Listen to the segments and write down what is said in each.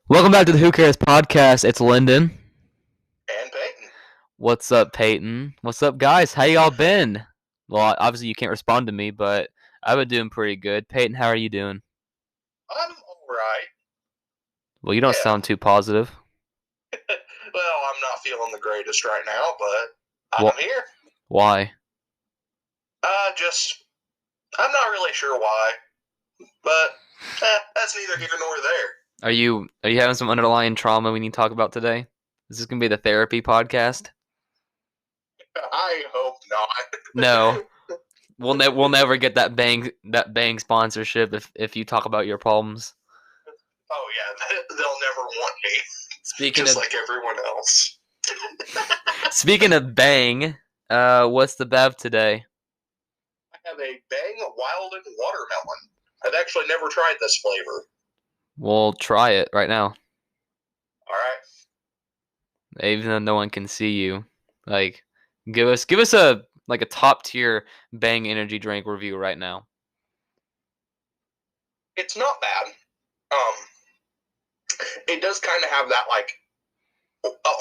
Welcome back to the Who Cares podcast. It's Lyndon. And Payton. What's up, Peyton? What's up, guys? How y'all been? Well, obviously you can't respond to me, but I've been doing pretty good. Peyton, how are you doing? I'm alright. Well, you don't Yeah. sound too positive. Well, I'm not feeling the greatest right now, but Wha- I'm here. Why? I'm not really sure why, but that's neither here nor there. Are you having some underlying trauma we need to talk about today? Is this gonna be the therapy podcast? I hope not. No, we'll never get that bang sponsorship if you talk about your problems. Oh yeah, they'll never want me, Speaking just of like everyone else. speaking of bang, what's the bev today? I have a Bang Wild and Watermelon. I've actually never tried this flavor. We'll try it right now. Alright. Even though no one can see you. Like, give us a top tier Bang energy drink review right now. It's not bad. It does kind of have that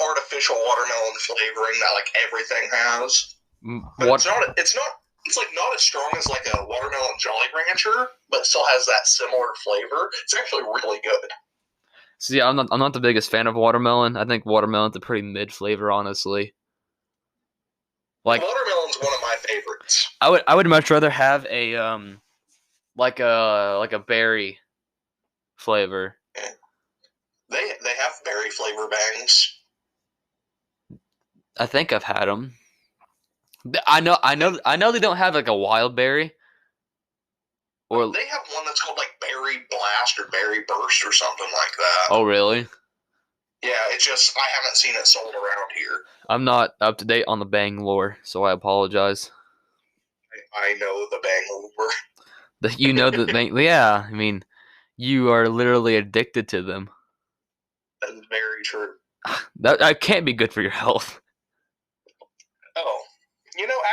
artificial watermelon flavoring that everything has. But What? it's not as strong as a watermelon Jolly Rancher, but still has that similar flavor. It's actually really good. See, I'm not the biggest fan of watermelon. I think watermelon's a pretty mid flavor, honestly. Watermelon's one of my favorites. I would much rather have a like a berry flavor. They have berry flavor bangs. I think I've had them. I know they don't have a wild berry. Or they have one that's called Berry Blast or Berry Burst or something like that. Oh, really? Yeah, it's just I haven't seen it sold around here. I'm not up to date on the Bang lore, so I apologize. I know the Bang lore. You know the Bang, yeah. I mean, you are literally addicted to them. That's very true. That can't be good for your health. Oh,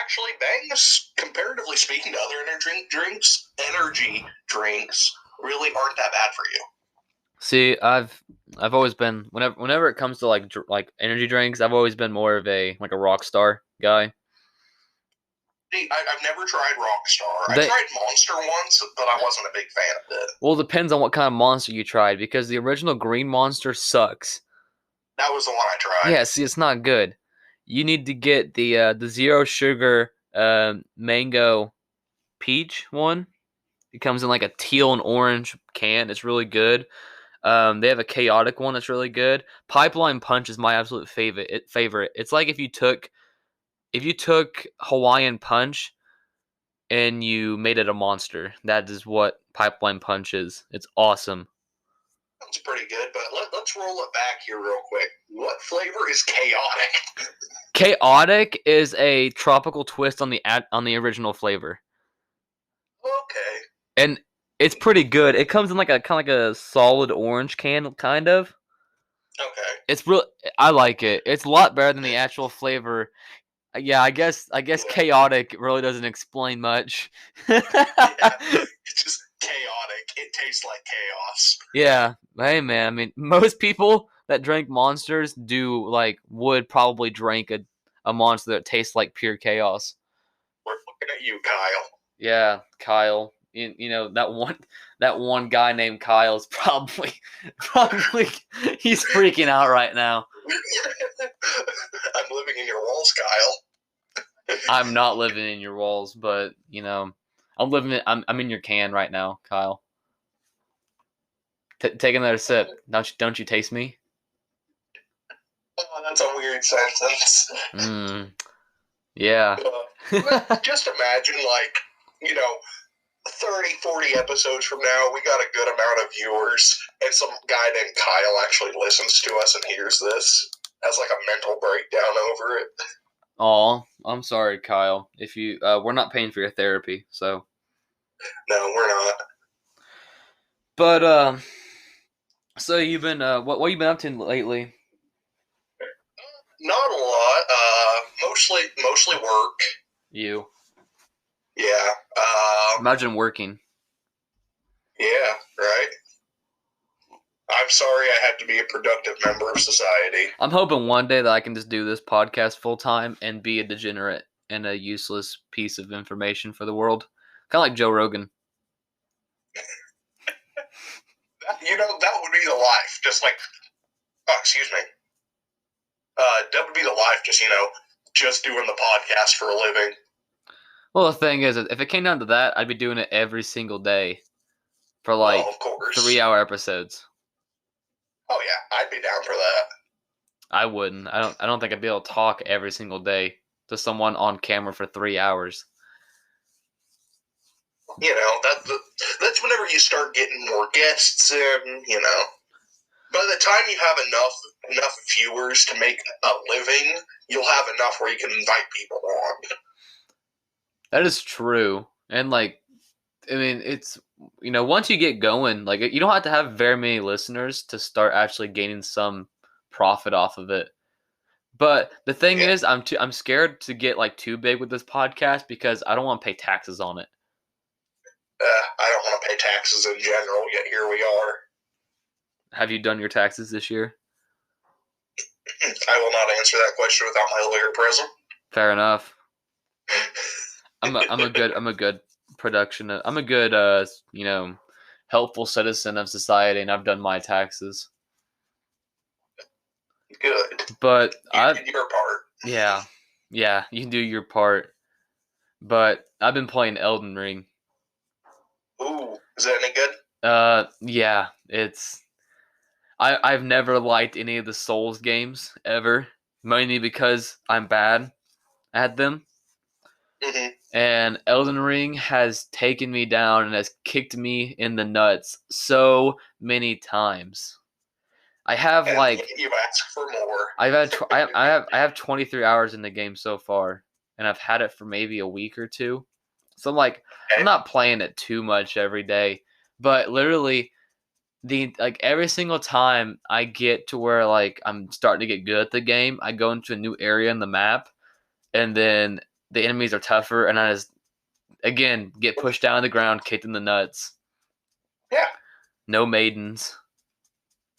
actually, Bangs, comparatively speaking to other energy drinks, really aren't that bad for you. See, I've always been whenever it comes to like energy drinks, I've always been more of a Rockstar guy. See, I've never tried Rockstar. I They tried Monster once, but I wasn't a big fan of it. well, it depends on what kind of monster you tried because the original green monster sucks. That was the one I tried. Yeah, see, it's not good. You need to get the zero sugar mango peach one. It comes in a teal and orange can. It's really good. They have a chaotic one that's really good. Pipeline Punch is my absolute favorite. It's like if you took Hawaiian Punch and you made it a monster. That is what Pipeline Punch is. It's awesome. That's pretty good, but let's roll it back here real quick. What flavor is chaotic? Chaotic is a tropical twist on the original flavor. Okay. And it's pretty good. It comes in kind of like a solid orange can, kind of. Okay. It's real. I like it. It's a lot better than the actual flavor. Yeah, I guess chaotic really doesn't explain much. Yeah, it's just chaotic. It tastes like chaos. Yeah. Hey man, I mean most people that drink monsters would probably drink a monster that tastes like pure chaos. We're looking at you, Kyle. Yeah, Kyle. You know that one guy named Kyle is probably he's freaking out right now. I'm living in your walls, Kyle. I'm not living in your walls, but I'm in your can right now, Kyle. Take another sip. Don't you taste me? Oh, that's a weird sentence. Yeah. Just imagine, 30, 40 episodes from now, we got a good amount of viewers, and some guy named Kyle actually listens to us and hears this, has a mental breakdown over it. Aw, I'm sorry, Kyle. If you, we're not paying for your therapy, so. No, we're not. But so you've been what you been up to lately? Not a lot. Mostly work. You. Yeah. Imagine working. Yeah. Right. I'm sorry I had to be a productive member of society. I'm hoping one day that I can just do this podcast full time and be a degenerate and a useless piece of information for the world. Kind of like Joe Rogan. That would be the life. Just like, oh, excuse me. That would be the life, just doing the podcast for a living. Well, the thing is, if it came down to that, I'd be doing it every single day for like of course. 3-hour episodes. Oh yeah, I'd be down for that. I wouldn't. I don't think I'd be able to talk every single day to someone on camera for 3 hours. That's whenever you start getting more guests in, By the time you have enough viewers to make a living, you'll have enough where you can invite people on. That is true. And it's once you get going, you don't have to have very many listeners to start actually gaining some profit off of it. But the thing is, I'm scared to get too big with this podcast because I don't want to pay taxes on it. I don't want to pay taxes in general, yet here we are. Have you done your taxes this year? I will not answer that question without my lawyer present. Fair enough. I'm a good production. I'm a good helpful citizen of society, and I've done my taxes. Good. But you did your part. Yeah, you can do your part. But I've been playing Elden Ring. Ooh, is that any good? Yeah, I've never liked any of the Souls games ever, mainly because I'm bad at them. Mm-hmm. And Elden Ring has taken me down and has kicked me in the nuts so many times. I have you've asked for more. I have 23 hours in the game so far, and I've had it for maybe a week or two. So I'm not playing it too much every day, but literally every single time I get to where I'm starting to get good at the game, I go into a new area in the map, and then the enemies are tougher, and I just again get pushed down on the ground, kicked in the nuts. Yeah. No maidens.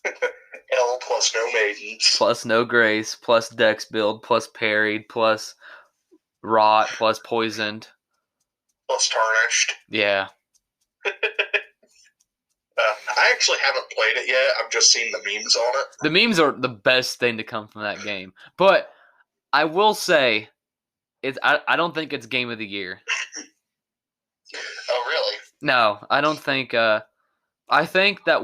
L plus no maidens. Plus no grace, plus dex build, plus parried, plus rot, plus poisoned. Plus tarnished. Yeah. I actually haven't played it yet. I've just seen the memes on it. The memes are the best thing to come from that game. But I will say, I don't think it's game of the year. Oh, really? No, I don't think. I think that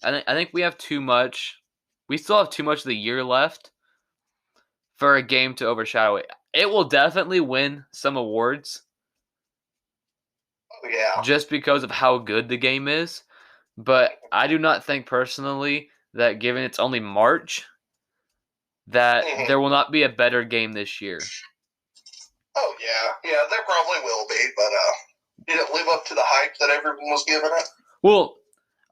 I think we have too much. We still have too much of the year left for a game to overshadow it. It will definitely win some awards. Oh, yeah. Just because of how good the game is. But I do not think personally that given it's only March, that there will not be a better game this year. Oh, yeah. Yeah, there probably will be, but did it live up to the hype that everyone was giving it? Well,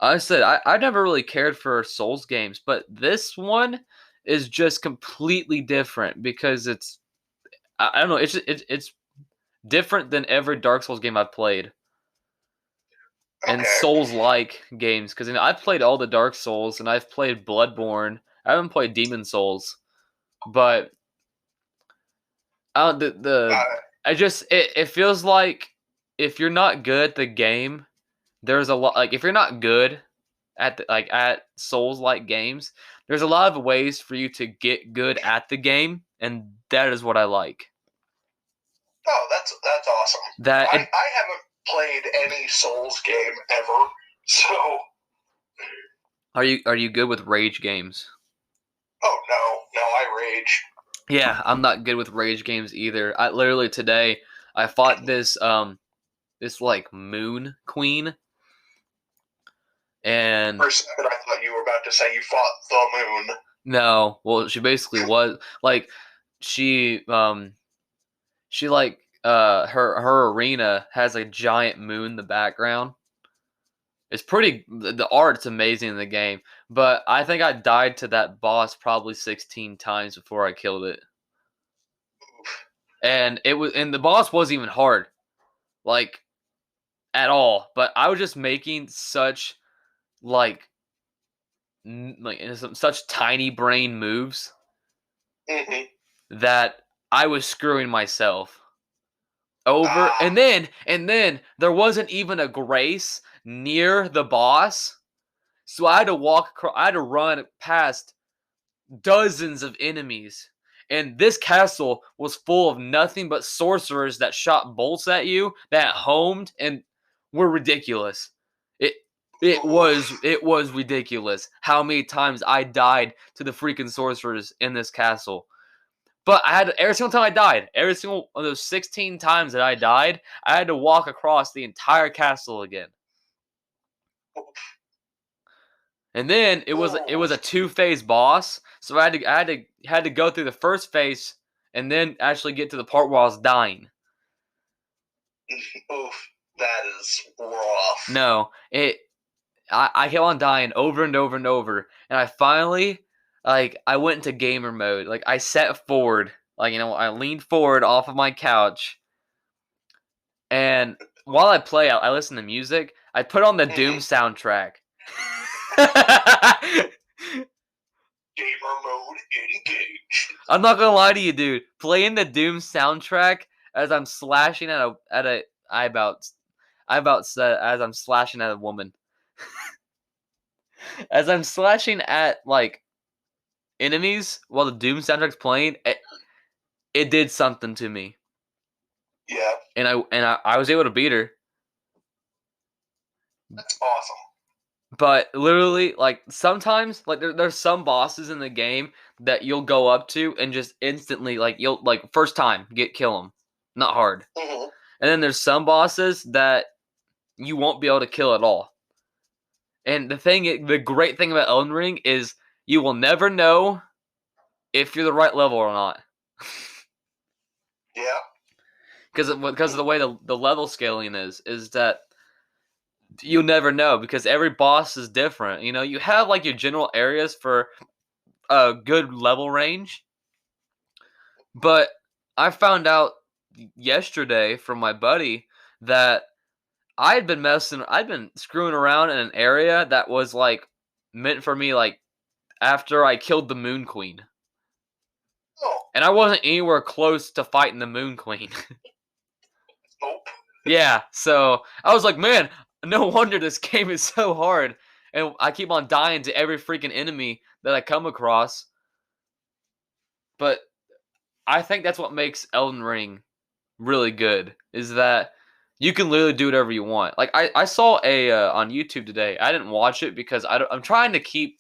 I said I never really cared for Souls games, but this one is just completely different because I don't know, it's different than every Dark Souls game I've played. Okay. And Souls-like games, because I've played all the Dark Souls, and I've played Bloodborne. I haven't played Demon Souls, but it feels like if you're not good at the game, there's a lot. If you're not good at at Souls-like games, there's a lot of ways for you to get good at the game, and that is what I like. Oh, that's awesome. I haven't played any Souls game ever, so. Are you good with rage games? Oh no, I rage. Yeah, I'm not good with rage games either. I literally today I fought this moon queen, and for a second I thought you were about to say you fought the moon. No, well she basically was her arena has a giant moon in the background. It's the art's amazing in the game, but I think I died to that boss probably 16 times before I killed it. And the boss wasn't even hard, at all. But I was just making such like such tiny brain moves Mm-hmm. that I was screwing myself over. Ah. And then there wasn't even a grace near the boss, so I had to I had to run past dozens of enemies. And this castle was full of nothing but sorcerers that shot bolts at you, that homed and were ridiculous. It it was ridiculous how many times I died to the freaking sorcerers in this castle. But I had every single time I died, every single of those 16 times that I died, I had to walk across the entire castle again. And then it was a two-phase boss, so I had to go through the first phase and then actually get to the part where I was dying. Oof, that is rough. No, I kept on dying over and over and over, and I finally I went into gamer mode. Like I sat forward, I leaned forward off of my couch, and while I play, I listen to music. I put on the Doom soundtrack. Gamer mode engaged. I'm not gonna lie to you, dude. Playing the Doom soundtrack as I'm slashing I about said as I'm slashing at a woman. As I'm slashing at enemies while the Doom soundtrack's playing, it did something to me, Yeah, and I was able to beat her. that's awesome. But literally, sometimes, there's some bosses in the game that you'll go up to and just instantly, you'll first time kill them, not hard. Mm-hmm. And then there's some bosses that you won't be able to kill at all. And the great thing about Elden Ring is you will never know if you're the right level or not. Yeah. Because of the way the level scaling is that you'll never know because every boss is different. You know, you have your general areas for a good level range, but I found out yesterday from my buddy that I'd been screwing around in an area that was meant for me after I killed the Moon Queen. Oh. And I wasn't anywhere close to fighting the Moon Queen. Nope. Yeah, so I was like, man, no wonder this game is so hard. And I keep on dying to every freaking enemy that I come across. But I think that's what makes Elden Ring really good, is that you can literally do whatever you want. I saw on YouTube today. I didn't watch it because I'm trying to keep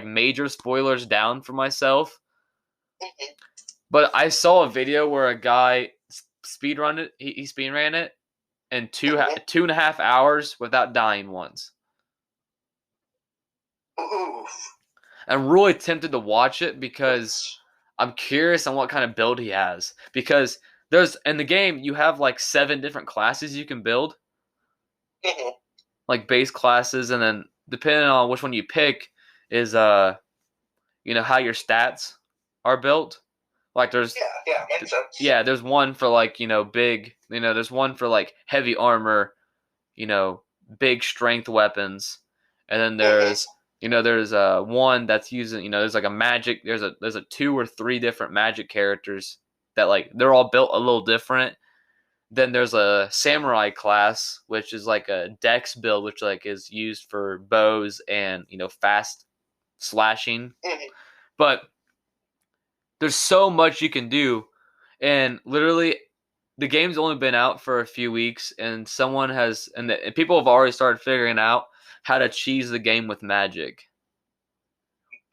major spoilers down for myself. Mm-hmm. But I saw a video where a guy speedrun it. He speedran it in 2.5 hours without dying once. Oof. I'm really tempted to watch it because I'm curious on what kind of build he has. Because there's in the game you have 7 different classes you can build, Mm-hmm. base classes, and then depending on which one you pick is how your stats are built. There's Yeah, makes sense. yeah, there's one for big, there's one for heavy armor, big strength weapons, and then there's there's one that's using there's a magic, there's a 2 or 3 different magic characters that they're all built a little different. Then there's a samurai class, which is a dex build, which is used for bows and fast slashing. Mm-hmm. But there's so much you can do, and literally the game's only been out for a few weeks, and people have already started figuring out how to cheese the game with magic.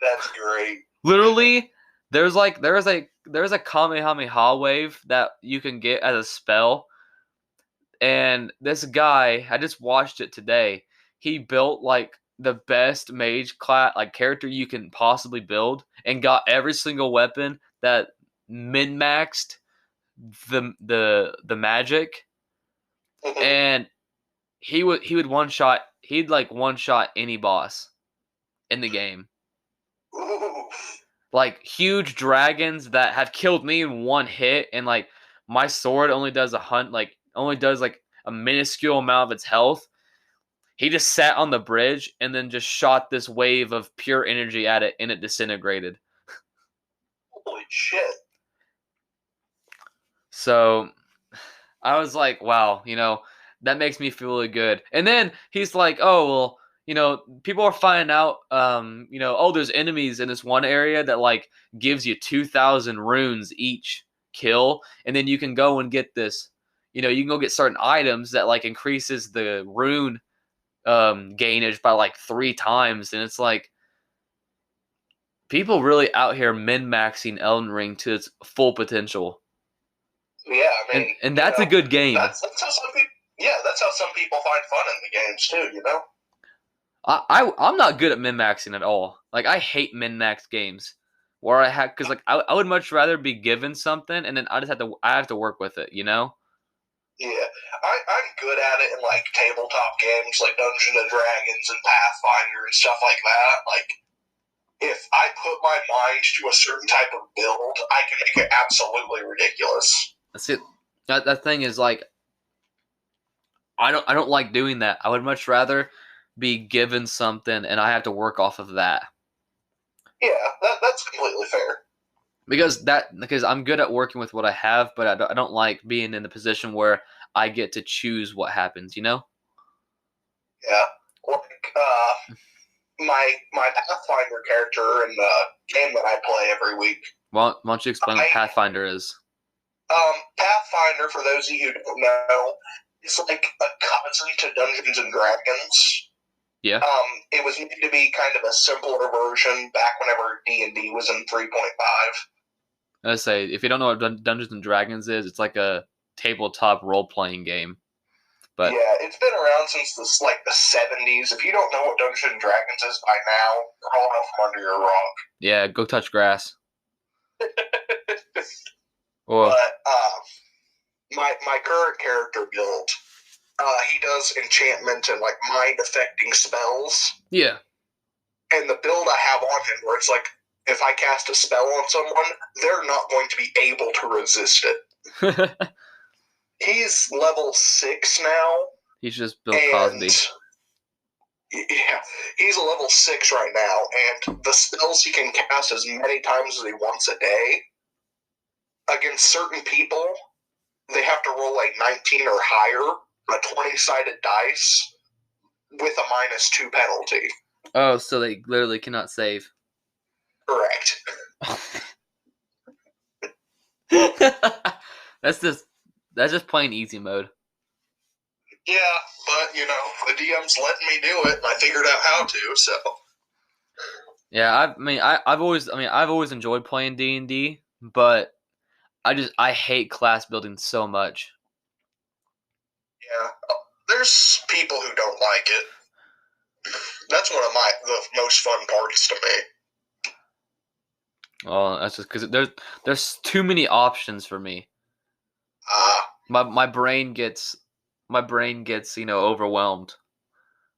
That's great. Literally, there's a Kamehameha wave that you can get as a spell, and this guy, I just watched it today. He built the best mage class character you can possibly build, and got every single weapon that min maxed the magic, Mm-hmm. and he'd one shot any boss in the game. Oof. Huge dragons that have killed me in one hit, and my sword only does a minuscule amount of its health. He just sat on the bridge and then just shot this wave of pure energy at it, and it disintegrated. Holy shit. So I was like, wow, that makes me feel really good. And then he's like, oh, well, people are finding out, oh, there's enemies in this one area that like gives you 2,000 runes each kill. And then you can go and get this, you can go get certain items that like increases the rune gainage by like 3 times. And it's like, people really out here min-maxing Elden Ring to its full potential. Yeah, I And mean, and that's a good game. That's how some people. Yeah, that's how some people find fun in the games too. I'm not good at min-maxing at all. Like, I hate min-max games where because like I would much rather be given something and then I have to work with it. Yeah, I'm good at it in like tabletop games like Dungeons and Dragons and Pathfinder and stuff like that. Like, if I put my mind to a certain type of build, I can make it absolutely ridiculous. That's it. That thing is like, I don't like doing that. I would much rather be given something and I have to work off of that. Yeah, that's completely fair. Because I'm good at working with what I have, but I don't like being in the position where I get to choose what happens. Yeah, like my Pathfinder character in the game that I play every week. Why don't you explain what Pathfinder is? Pathfinder, for those of you who don't know, is like a cousin to Dungeons and Dragons. Yeah. It was meant to be kind of a simpler version back whenever D&D was in 3.5. I say, if you don't know what Dungeons and Dragons is, it's like a tabletop role-playing game. But yeah, it's been around since the 70s. If you don't know what Dungeons and Dragons is by now, crawl out from under your rock. Yeah, go touch grass. But my current character build, he does enchantment and like mind affecting spells. Yeah. And the build I have on him, where it's like, if I cast a spell on someone, they're not going to be able to resist it. He's level 6 now. He's just Bill Cosby. Yeah, he's a level 6 right now, and the spells he can cast as many times as he wants a day. Against certain people, they have to roll a 19 or higher, a 20-sided dice, with a -2 penalty. Oh, so they literally cannot save. Correct. That's just plain easy mode. Yeah, but the DM's letting me do it, and I figured out how to. So. Yeah, I've always enjoyed playing D&D, but I hate class building so much. Yeah, there's people who don't like it. That's one of the most fun parts to me. Oh, that's just because there's too many options for me. My brain gets overwhelmed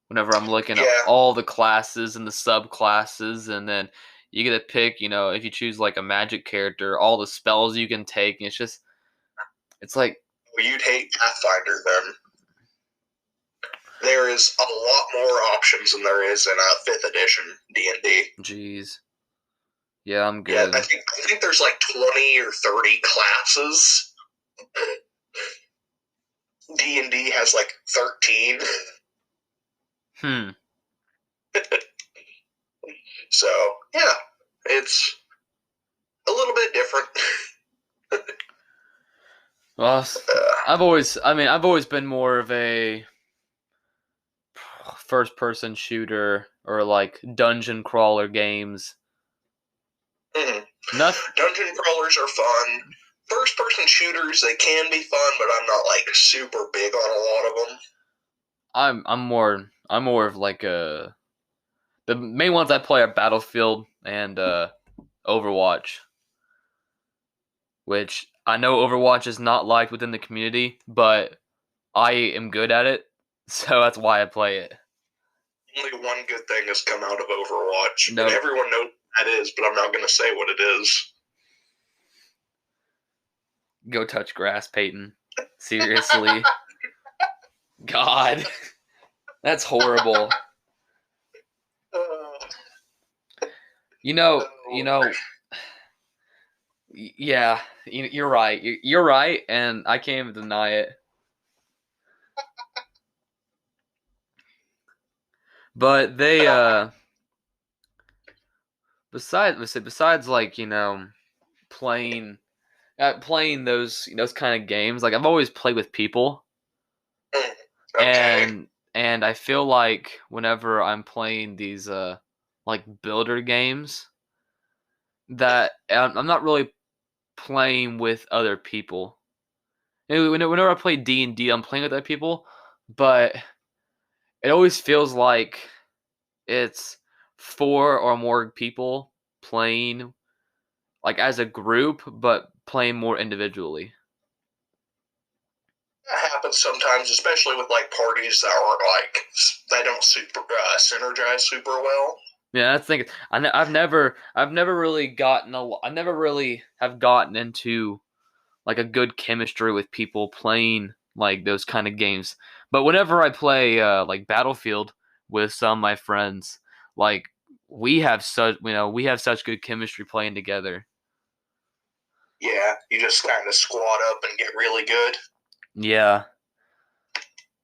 whenever I'm looking at all the classes and the subclasses, and then you get to pick, if you choose like a magic character, all the spells you can take, and it's like, well, you'd hate Pathfinder then. There is a lot more options than there is in 5th edition D&D. Jeez. Yeah, I'm good. Yeah, I think there's like 20 or 30 classes. D&D has like 13. So, yeah, it's a little bit different. Well, I've always been more of a first-person shooter or like dungeon crawler games. Mm-hmm. Dungeon crawlers are fun. First-person shooters, they can be fun, but I'm not like super big on a lot of them. I'm more of like the main ones I play are Battlefield and Overwatch, which I know Overwatch is not liked within the community, but I am good at it, so that's why I play it. Only one good thing has come out of Overwatch, no. And everyone knows what that is, but I'm not going to say what it is. Go touch grass, Payton. Seriously. God. That's horrible. Uh, You know, you oh, know, yeah, you're right. You're right, and I can't even deny it. But they, besides like playing, playing those kind of games, like I've always played with people, mm, okay. and I feel like whenever I'm playing these like builder games, that I'm not really playing with other people. Whenever I play D&D, I'm playing with other people, but it always feels like it's four or more people playing like as a group, but playing more individually. That happens sometimes, especially with like parties that aren't like they don't super synergize super well. Yeah, that's the thing. I've never really I never really have gotten into like a good chemistry with people playing like those kind of games. But whenever I play like Battlefield with some of my friends, like we have such good chemistry playing together. Yeah, you just kind of squat up and get really good. Yeah.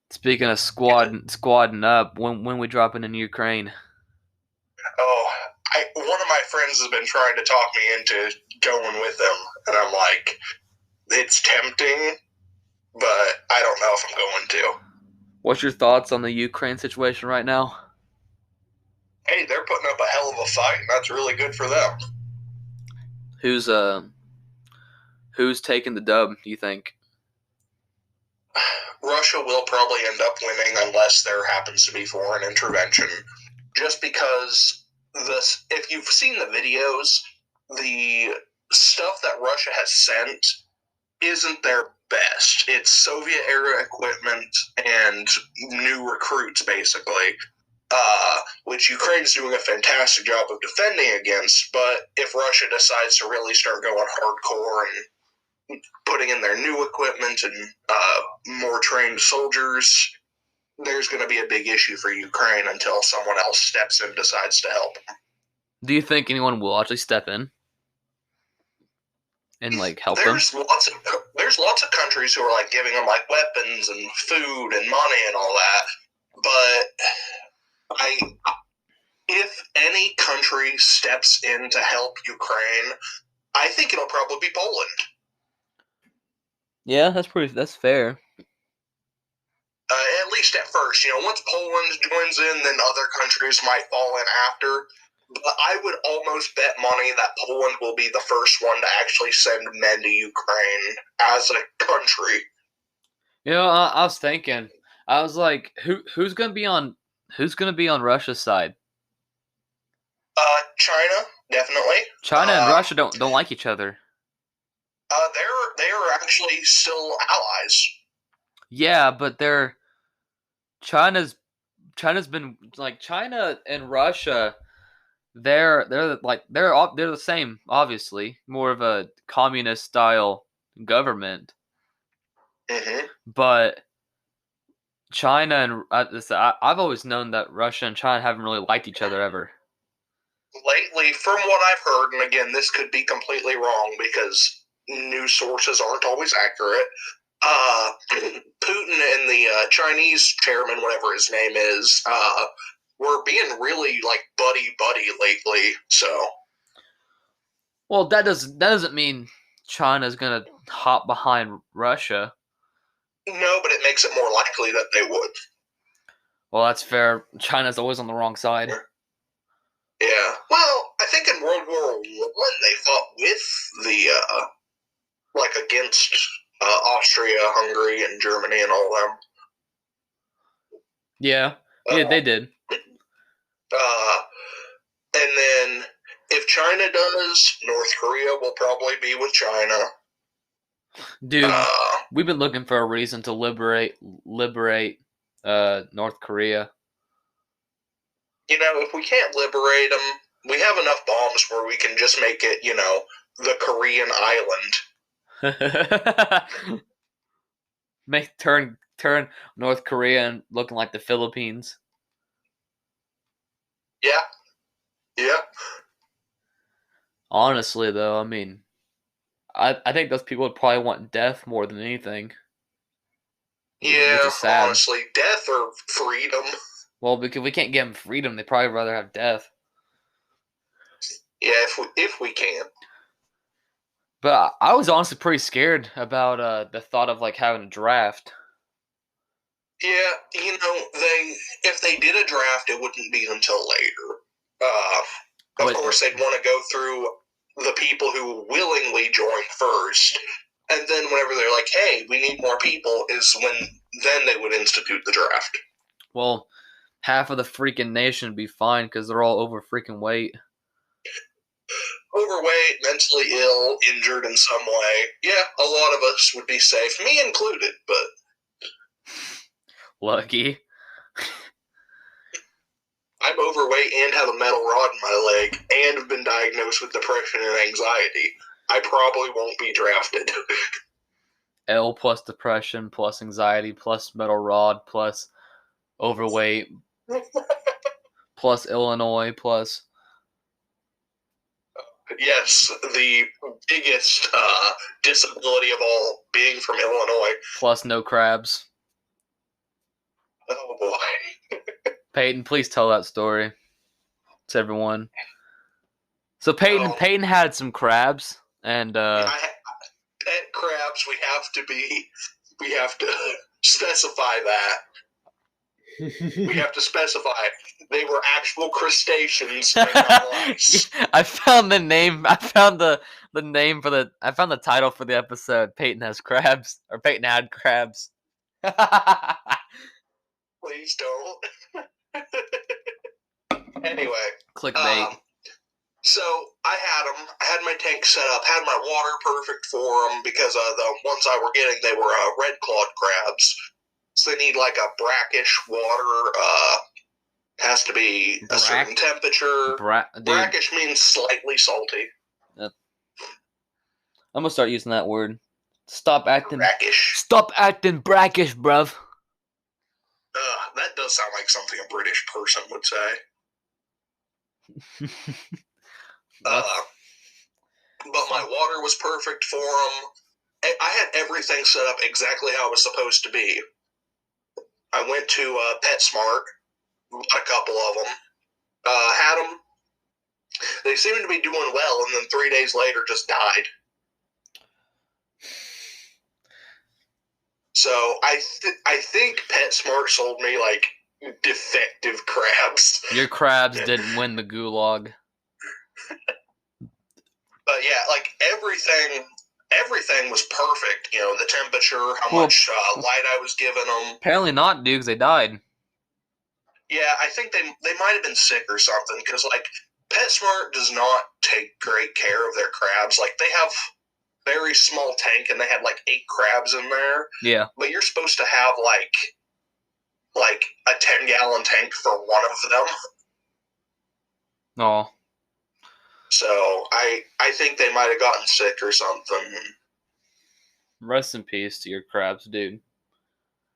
Speaking of Yeah. squadding up, when we dropping in Ukraine. Oh, one of my friends has been trying to talk me into going with them, and I'm like, it's tempting, but I don't know if I'm going to. What's your thoughts on the Ukraine situation right now? Hey, they're putting up a hell of a fight, and that's really good for them. Who's who's taking the dub, do you think? Russia will probably end up winning unless there happens to be foreign intervention. Just because if you've seen the videos, the stuff that Russia has sent isn't their best. It's Soviet era equipment and new recruits, basically, which Ukraine's doing a fantastic job of defending against. But if Russia decides to really start going hardcore and putting in their new equipment and more trained soldiers, there's going to be a big issue for Ukraine until someone else steps in and decides to help. Do you think anyone will actually step in and like help them? There's lots of countries who are like giving them like weapons and food and money and all that, but if any country steps in to help Ukraine, I think it'll probably be Poland. Yeah, that's fair. At least at first. Once Poland joins in, then other countries might fall in after. But I would almost bet money that Poland will be the first one to actually send men to Ukraine as a country. I was thinking, I was like, who's gonna be on Russia's side? China, definitely. China and Russia don't like each other. They're actually still allies. Yeah, but China's China's been like China and Russia. They're the same, obviously, more of a communist style government, Mm-hmm. but China and I've always known that Russia and China haven't really liked each other ever. Lately, from what I've heard, and again, this could be completely wrong because news sources aren't always accurate. Putin and the Chinese chairman, whatever his name is, were being really like buddy buddy lately. So Well, that doesn't mean China's gonna hop behind Russia. no, but it makes it more likely that they would. Well, that's fair. China's always on the wrong side. Yeah. Well, I think in World War One they fought with the like against Austria, Hungary, and Germany, and all them. Yeah, yeah, they did. Uh, and then if China does, North Korea will probably be with China. Dude, Uh, we've been looking for a reason to liberate North Korea. if we can't liberate them, we have enough bombs where we can just make it, the Korean island. Make turn North Korea and looking like the Philippines. Yeah. Yeah. Honestly, though, I mean, I think those people would probably want death more than anything, which Yeah, is sad. honestly, death or freedom. Well, because we can't give them freedom, they'd probably rather have death. Yeah, if we can. But I was honestly pretty scared about the thought of like having a draft. Yeah, if they did a draft, it wouldn't be until later. Of course, they'd want to go through the people who willingly join first, and then whenever they're like, "Hey, we need more people," is when then they would institute the draft. Well, half of the freaking nation would be fine because they're all over freaking weight. Overweight, mentally ill, injured in some way. Yeah, a lot of us would be safe, me included, but Lucky. I'm overweight and have a metal rod in my leg and have been diagnosed with depression and anxiety. I probably won't be drafted. L plus depression plus anxiety plus metal rod plus overweight plus Illinois plus Yes, the biggest disability of all, being from Illinois. plus no crabs. Oh boy. Peyton, please tell that story to everyone. So Peyton had some crabs and pet crabs. We have to specify that. We have to specify they were actual crustaceans. I found the name. I found the name for the. I found the title for the episode. Peyton has crabs, or Peyton had crabs. Please don't. Anyway, Clickbait. So I had my tank set up, had my water perfect for them because the ones I were getting, they were red clawed crabs. So they need like a brackish water. Has to be a certain temperature. Brackish means slightly salty. I'm gonna start using that word. Stop acting brackish. Stop acting brackish, bruv. That does sound like something a British person would say. But my water was perfect for them. I had everything set up exactly how it was supposed to be. I went to PetSmart, bought a couple of them, had them. They seemed to be doing well, and then 3 days later just died. So I think PetSmart sold me like defective crabs. Your crabs didn't win the gulag. But yeah, like everything was perfect. You know, the temperature, how much light I was giving them. Apparently not, dude, because they died. Yeah, I think they might have been sick or something, because like PetSmart does not take great care of their crabs. Like they have very small tank, and they had like 8 crabs in there. Yeah. But you're supposed to have like a 10-gallon tank for one of them. Oh. So I think they might have gotten sick or something. Rest in peace to your crabs, dude.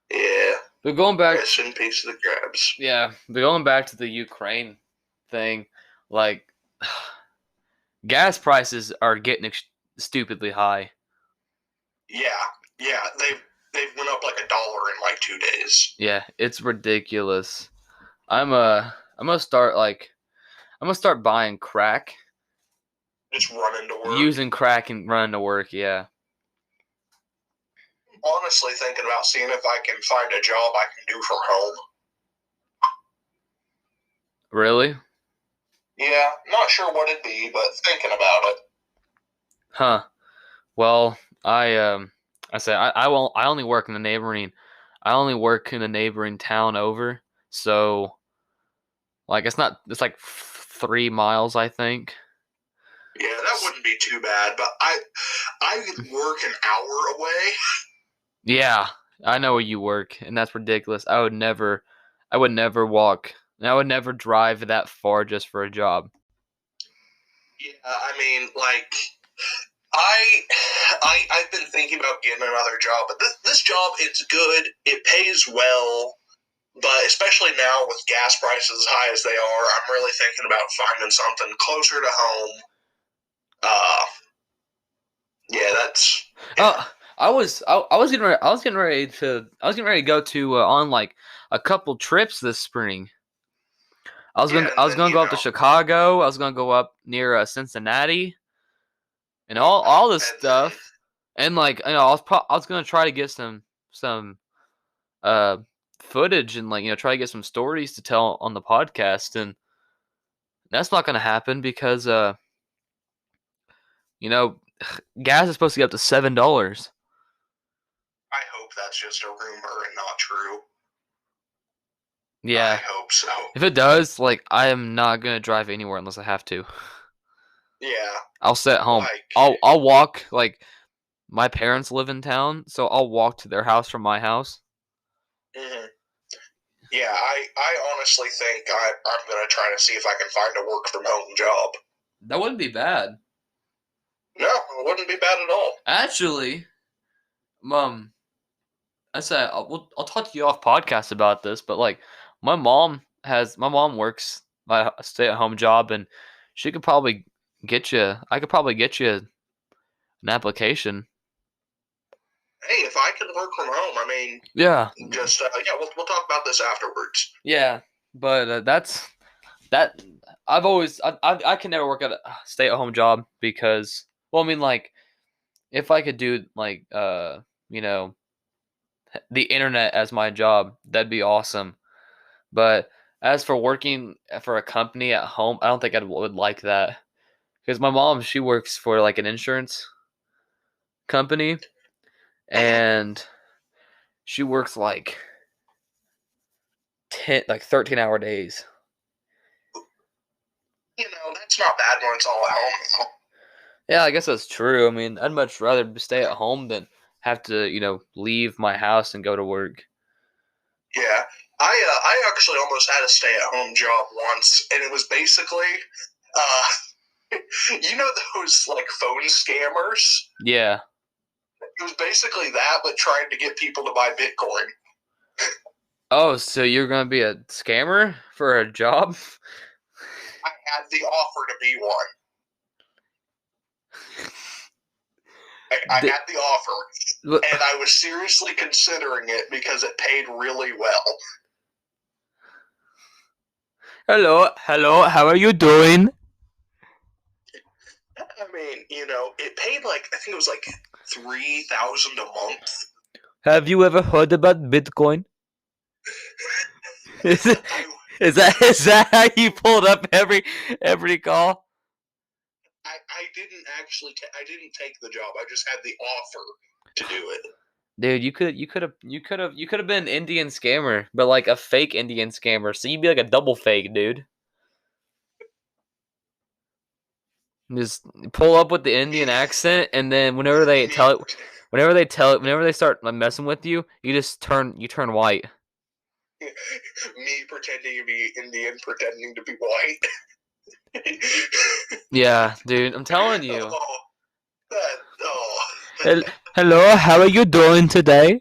Yeah. But going back. Rest in peace to the crabs. Yeah, but going back to the Ukraine thing, like gas prices are getting stupidly high. Yeah, they've went up like $1 in like 2 days. Yeah, it's ridiculous. I'm gonna start buying crack. Just running to work. Using crack and running to work, yeah. Honestly thinking about seeing if I can find a job I can do from home. Really? Yeah, not sure what it'd be, but thinking about it. Huh. Well, I say I only work in the neighboring town over, so like it's like 3 miles, I think. Yeah, that wouldn't be too bad, but I work an hour away. Yeah, I know where you work, and that's ridiculous. I would never walk. I would never drive that far just for a job. Yeah, I mean, like, I've been thinking about getting another job, but this job, it's good. It pays well, but especially now with gas prices as high as they are, I'm really thinking about finding something closer to home. Yeah, that's. Yeah. I was getting ready to go to on like a couple trips this spring. Yeah, I and was then, gonna go up to Chicago. I was gonna go up near Cincinnati, and all this and then, stuff. And like I was gonna try to get some uh footage and like try to get some stories to tell on the podcast, and that's not gonna happen because you know gas is supposed to get up to $7. I hope that's just a rumor and not true. I Yeah, hope so. if it does, like I am not gonna drive anywhere unless I have to. Yeah, I'll stay at home. like. I'll walk. Like my parents live in town, so I'll walk to their house from my house. Mm-hmm. Yeah, I honestly think I'm going to try to see if I can find a work from home job. That wouldn't be bad. No, it wouldn't be bad at all. Actually, I said I'll talk to you off podcast about this, but like my mom works a stay at home job, and she could probably get you. I could probably get you an application. Hey, if I can work from home, I mean, Yeah, just yeah, we'll talk about this afterwards. yeah, but that's that. I can never work at a stay at home job because well, I mean like if I could do like you know the internet as my job, that'd be awesome. But as for working for a company at home, I don't think I would like that because my mom she works for like an insurance company and she works like 13-hour days. You know, that's not bad when it's all at home. Yeah, I guess that's true. I mean, I'd much rather stay at home than have to leave my house and go to work. Yeah, I actually almost had a stay at home job once, and it was basically, you know those like phone scammers. Yeah. It was basically that, but trying to get people to buy Bitcoin. Oh, so you're gonna be a scammer for a job? I had the offer to be one. I had the offer, and I was seriously considering it because it paid really well. Hello, how are you doing? I mean, it paid like, I think it was like $3,000 a month. Have you ever heard about Bitcoin? Is that how you pulled up every call? I didn't actually. I didn't take the job. I just had the offer to do it. Dude, you could have been an Indian scammer, but like a fake Indian scammer. So you'd be like a double fake, dude. Just pull up with the Indian accent, and then whenever they start like, messing with you, you turn white. Me pretending to be Indian, pretending to be white. Yeah, dude, I'm telling you. Oh. Hello, how are you doing today?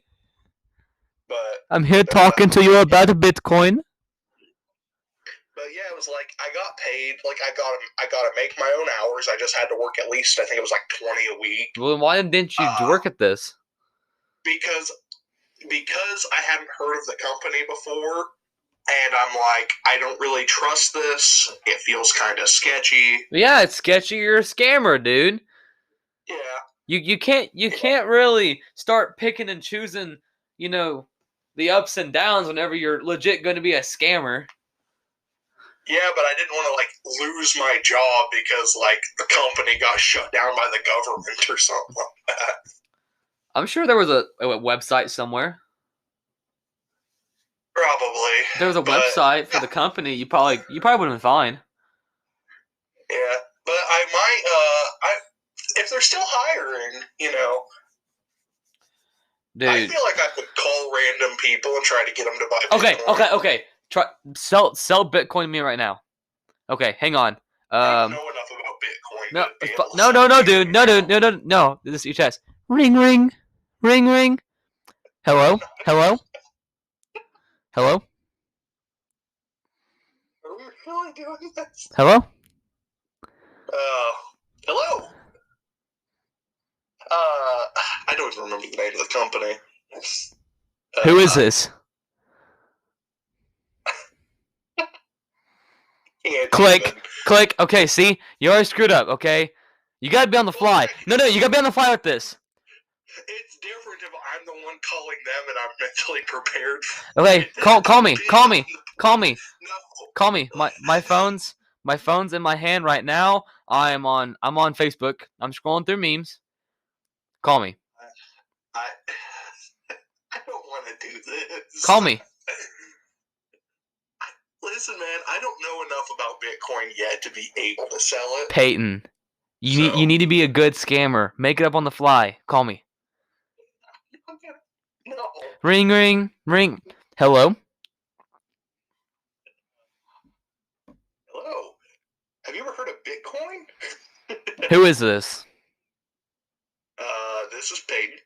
But I'm here talking to you about Bitcoin. But yeah, it was like I got paid. Like I got to make my own hours. I just had to work at least, I think it was like 20 a week. Well, why didn't you work at this? Because I hadn't heard of the company before, and I'm like, I don't really trust this. It feels kind of sketchy. Yeah, it's sketchy. You're a scammer, dude. Yeah. You can't really start picking and choosing, the ups and downs whenever you're legit going to be a scammer. Yeah, but I didn't want to like lose my job because like the company got shut down by the government or something like that. I'm sure there was a website somewhere. Probably. If there was a website for the company, you probably would have been fine. Yeah, but I might if they're still hiring, Dude. I feel like I could call random people and try to get them to buy Bitcoin. Okay. Sell Bitcoin to me right now. Okay, hang on. I don't know enough about Bitcoin No, good deal. no, dude. No. This is your chest. Ring, ring. Ring, ring. Hello? Hello? Hello? Are we really doing this? Hello? Hello. I don't even remember the name of the company. Who is this? Click. Click. Okay, see? You already screwed up, okay? You gotta be on the fly. No, you gotta be on the fly with this. It's different if I'm the one calling them and I'm mentally prepared. Okay, call me. No. Call me. My phone's in my hand right now. I'm on Facebook. I'm scrolling through memes. Call me. I don't want to do this. Call me. Listen, man, I don't know enough about Bitcoin yet to be able to sell it. Payton, you need to be a good scammer. Make it up on the fly. Call me. No. Ring, ring, ring. Hello? Hello. Have you ever heard of Bitcoin? Who is this? This is Payton.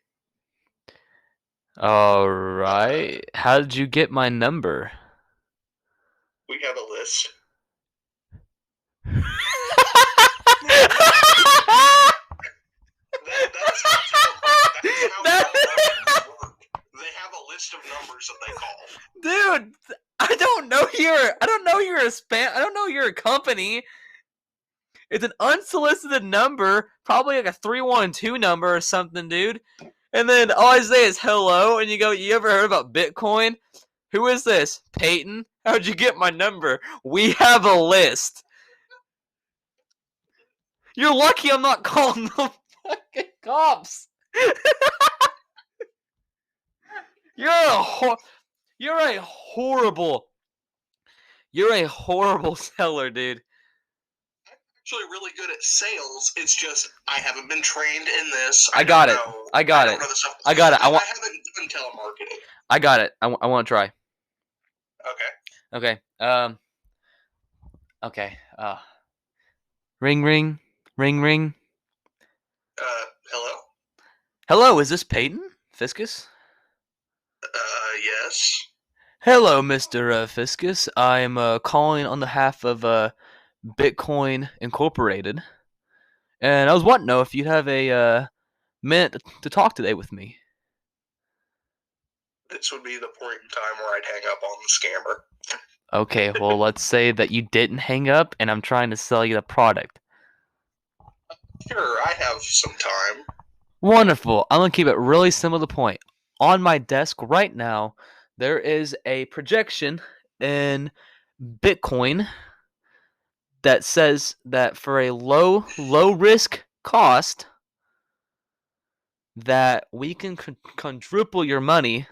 Alright. How did you get my number? We have a list. That's how they have a list of numbers that they call. Dude, I don't know you're a spam. I don't know you're a company. It's an unsolicited number, probably like a 312 number or something, dude. And then all I say is hello, and you go, you ever heard about Bitcoin? Who is this? Payton? How'd you get my number? We have a list. You're lucky I'm not calling the fucking cops. You're a horrible seller, dude. I'm actually really good at sales. It's just I haven't been trained in this. I got it. I got it. I haven't done telemarketing. I got it. I want to try. Okay. Okay. Okay. Ring, ring, ring, ring. Hello. Hello. Is this Payton Fiscus? Yes. Hello, Mr. Fiscus. I'm calling on behalf of Bitcoin Incorporated, and I was wanting to know if you'd have a minute to talk today with me. This would be the point in time where I'd hang up on the scammer. Okay, well, let's say that you didn't hang up, and I'm trying to sell you the product. Sure, I have some time. Wonderful. I'm going to keep it really simple to the point. On my desk right now, there is a projection in Bitcoin that says that for a low risk cost, that we can quadruple your money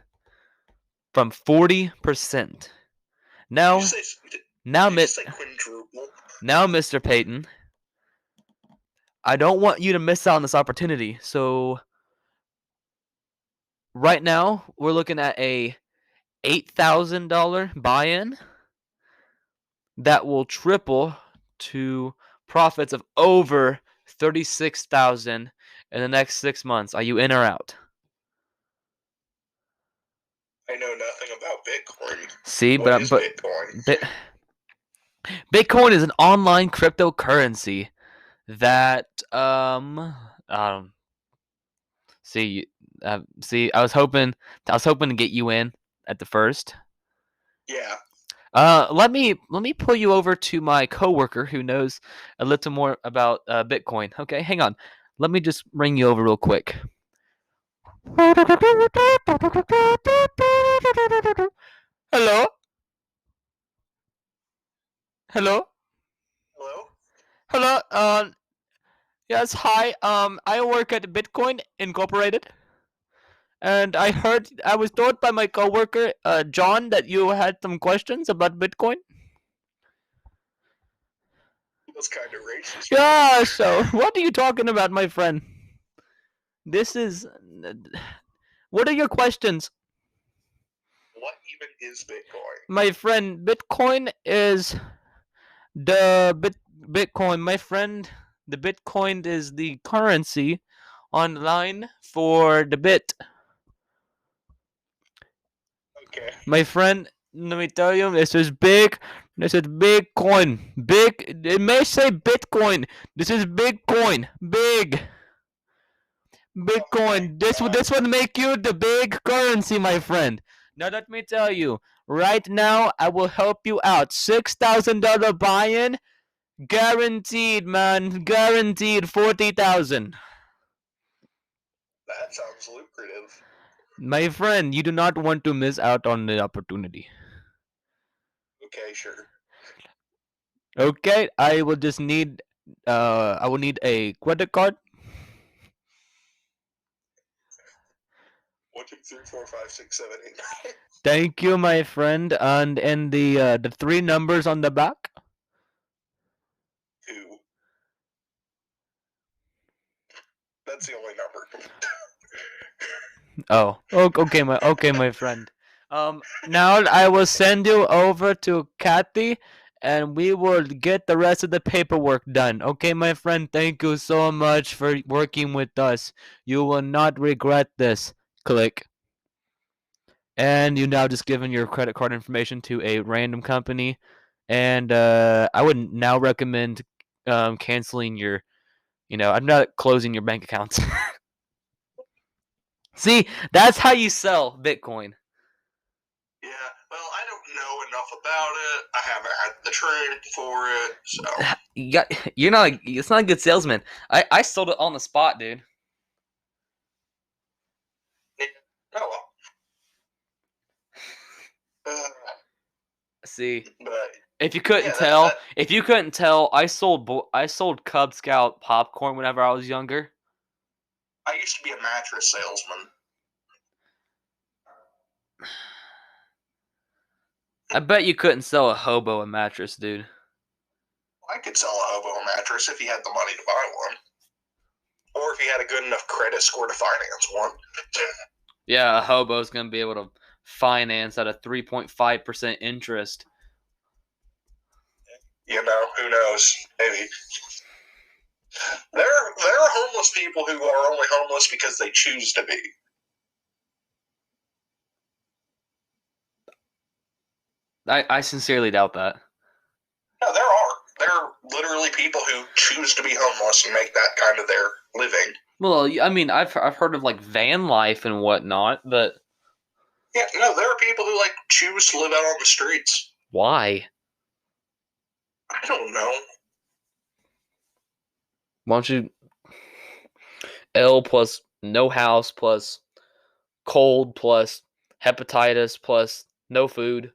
from 40%. Now, Mr. Payton, I don't want you to miss out on this opportunity. So right now, we're looking at a $8,000 buy-in that will triple to profits of over $36,000 in the next 6 months. Are you in or out? I know nothing about Bitcoin. See, What is Bitcoin? Bitcoin is an online cryptocurrency that see, I was hoping to get you in at the first. Yeah. Let me pull you over to my coworker who knows a little more about Bitcoin. Okay, hang on. Let me just ring you over real quick. Hello? Hello? Hello? Hello? Yes, hi. I work at Bitcoin Incorporated. And I was told by my coworker, John, that you had some questions about Bitcoin. That's kind of racist. Yeah, so what are you talking about, my friend? What are your questions? What even is Bitcoin? My friend, Bitcoin is the Bitcoin. My friend, The Bitcoin is the currency online for the bit. Okay. My friend, let me tell you, this is big. This is Bitcoin. Big. It may say Bitcoin. This is Bitcoin. Big. Bitcoin. This would make you the big currency, my friend. Now let me tell you. Right now, I will help you out. $6,000 buy-in, guaranteed, man. Guaranteed 40,000. That sounds lucrative. My friend, you do not want to miss out on the opportunity. Okay, sure. Okay, I will just need I will need a credit card. 1, 2, 3, 4, 5, 6, 7, 8. Thank you, my friend. And the three numbers on the back. 2. That's the only number. Oh, okay, my friend. Now I will send you over to Kathy, and we will get the rest of the paperwork done. Okay, my friend. Thank you so much for working with us. You will not regret this. Click. And you now just given your credit card information to a random company, and I would now recommend canceling your. I'm not closing your bank accounts. See, that's how you sell Bitcoin. Yeah, well, I don't know enough about it. I haven't had the training for it, so. You're not. It's not a good salesman. I sold it on the spot, dude. Yeah. Oh well. See, But if you yeah, couldn't tell, I sold Cub Scout popcorn whenever I was younger. I used to be a mattress salesman. I bet you couldn't sell a hobo a mattress, dude. I could sell a hobo a mattress if he had the money to buy one. Or if he had a good enough credit score to finance one. Yeah, a hobo's gonna be able to finance at a 3.5% interest. You know, who knows? Maybe. There are homeless people who are only homeless because they choose to be. I sincerely doubt that. No, there are. There are literally people who choose to be homeless and make that kind of their living. Well, I mean, I've heard of like van life and whatnot, but yeah, no, there are people who choose to live out on the streets. Why? I don't know. Why don't you L plus no house plus cold plus hepatitis plus no food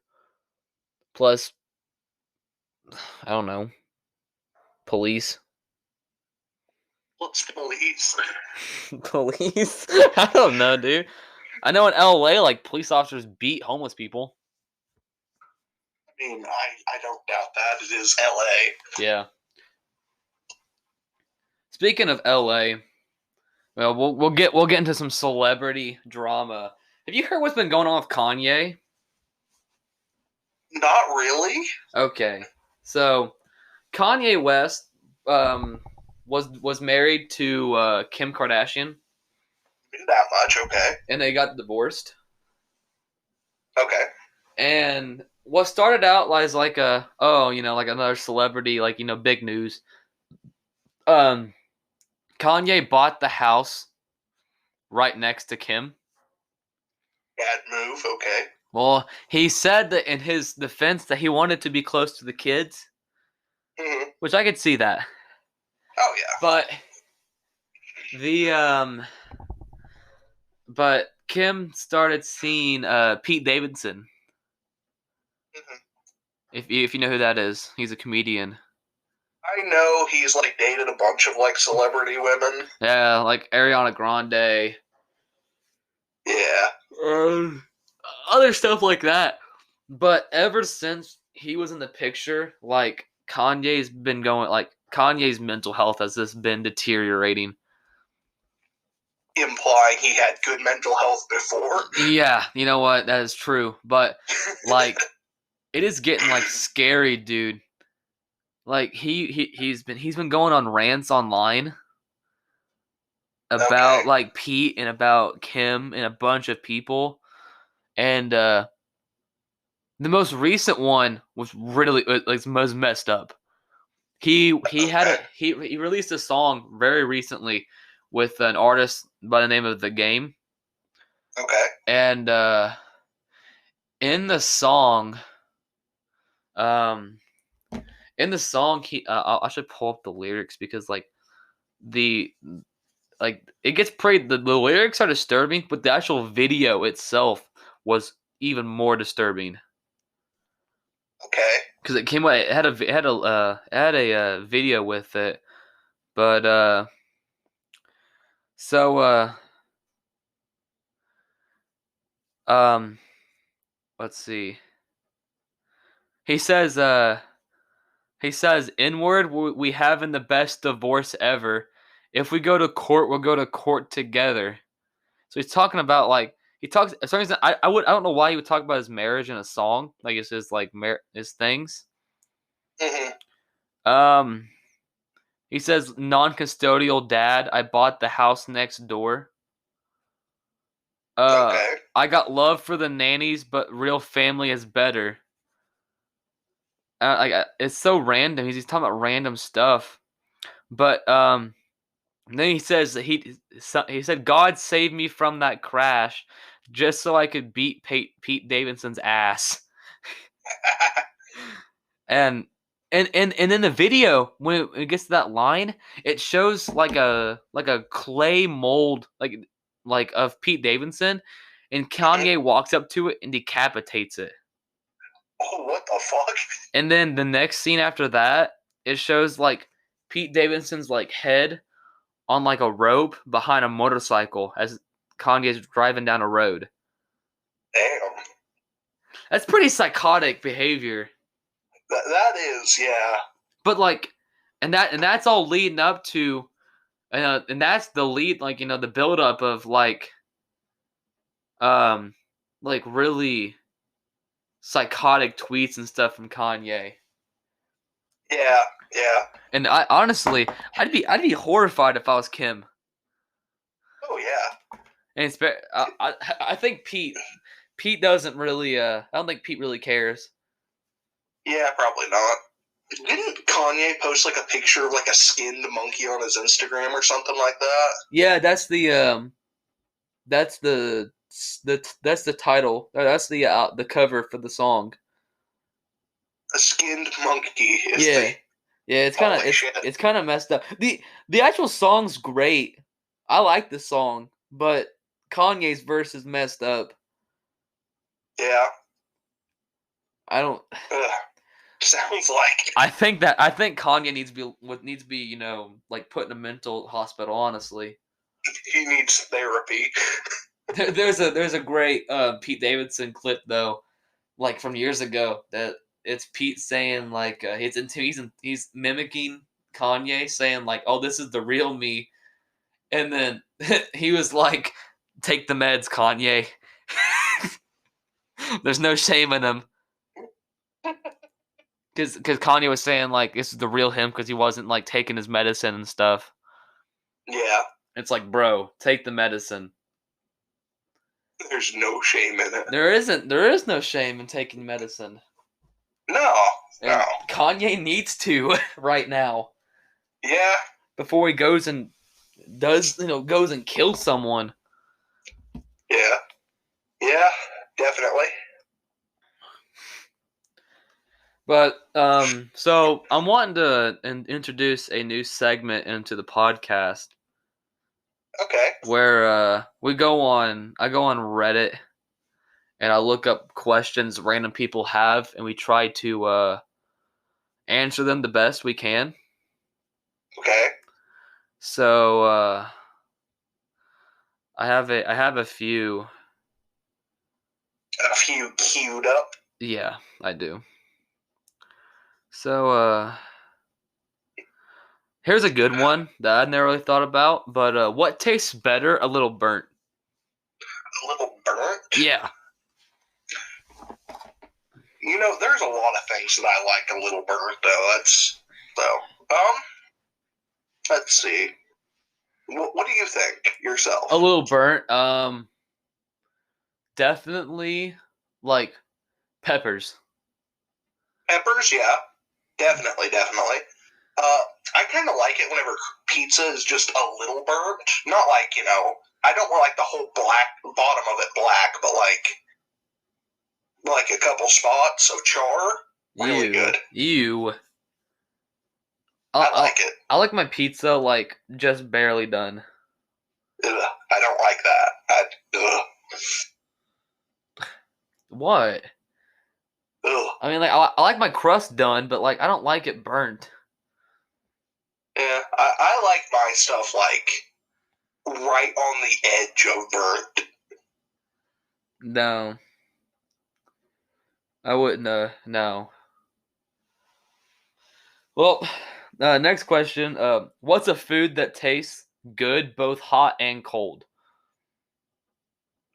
plus I don't know police. What's police? Police? I don't know, dude. I know in LA, like police officers beat homeless people. I mean, I don't doubt that. It is LA. Yeah. Speaking of LA, well, we'll get into some celebrity drama. Have you heard what's been going on with Kanye? Not really. Okay, so Kanye West was married to Kim Kardashian, That much, okay. and they got divorced. Okay. And what started out as like like another celebrity, big news. Kanye bought the house right next to Kim. Bad move, okay. Well, he said that in his defense that he wanted to be close to the kids, which I could see that. Oh yeah. But Kim started seeing Pete Davidson. If you know who that is, he's a comedian. I know he's dated a bunch of celebrity women. Yeah, like Ariana Grande. Yeah. Other stuff like that. But ever since he was in the picture, Kanye's been going Kanye's mental health has just been deteriorating. Implying he had good mental health before. Yeah, you know what? That is true. But it is getting scary, dude. Like he's been going on rants online Okay. about like Pete and about Kim and a bunch of people, and the most recent one was really like most messed up. He had Okay. he released a song very recently with an artist by the name of The Game, Okay. and in the song, um, he I should pull up the lyrics because the it gets pretty the lyrics are disturbing, but the actual video itself was even more disturbing Okay. because it came out it had a video with it, but so um let's see. He says inward we having the best divorce ever. If we go to court, we'll go to court together. So he's talking about he talks. For some reason, I don't know why he would talk about his marriage in a song. Like it's his his things. Hmm. Um, he says non-custodial dad. I bought the house next door. Okay. I got love for the nannies, but real family is better. It's so random. He's talking about random stuff. But and then he says that he said God saved me from that crash, just so I could beat Pete Davidson's ass. And and in the video when it gets to that line, it shows like a clay mold like of Pete Davidson, and Hmm. Kanye walks up to it and decapitates it. Oh, what the fuck? And then the next scene after that, it shows like Pete Davidson's like head on like a rope behind a motorcycle as Kanye's driving down a road. Damn. That's pretty psychotic behavior. That is, yeah. But that's all leading up to and that's the lead the build up of um really psychotic tweets and stuff from Kanye. Yeah. Yeah. And I honestly, I'd be horrified if I was Kim. Oh, yeah. And I think Pete doesn't really I don't think Pete really cares. Yeah, probably not. Didn't Kanye post like a picture of like a skinned monkey on his Instagram or something like that? Yeah, that's that's the title. That's the cover for the song. A skinned monkey is Yeah. the Yeah, holy shit. it's kind of messed up. The actual song's great. I like the song, but Kanye's verse is messed up. Yeah. I don't Ugh. Sounds like I think Kanye needs to be, like put in a mental hospital, honestly. he needs therapy. There's a great Pete Davidson clip though, like from years ago that it's Pete saying he's mimicking Kanye saying like, "Oh, this is the real me," and then he was like, "Take the meds, Kanye." There's no shame in him because Kanye was saying like this is the real him because he wasn't like taking his medicine and stuff. Yeah. It's like, bro, take the medicine. There's no shame in it. There is no shame in taking medicine. No. And No. Kanye needs to right now Yeah. before he goes and goes and kills someone. Yeah. Yeah. Definitely. But so I'm wanting to introduce a new segment into the podcast Okay. where I go on Reddit and I look up questions random people have and we try to answer them the best we can. Okay. So I have a few. A few queued up. Yeah, I do. So here's a good one that I've never really thought about. But what tastes better, a little burnt? A little burnt. Yeah. You know, there's a lot of things that I like a little burnt though. though. Let's see. What do you think yourself? A little burnt. Definitely like peppers. Peppers, yeah. Definitely. I kind of like it whenever pizza is just a little burnt. Not like, I don't want like the whole bottom of it black, but like a couple spots of char. Really good. Ew. I like it. I like my pizza like just barely done. Ugh, I don't like that. What? Ugh. I mean, like I like my crust done, but like I don't like it burnt. Yeah, I like my stuff like right on the edge of burnt. No, I wouldn't. No. Well, next question. What's a food that tastes good both hot and cold?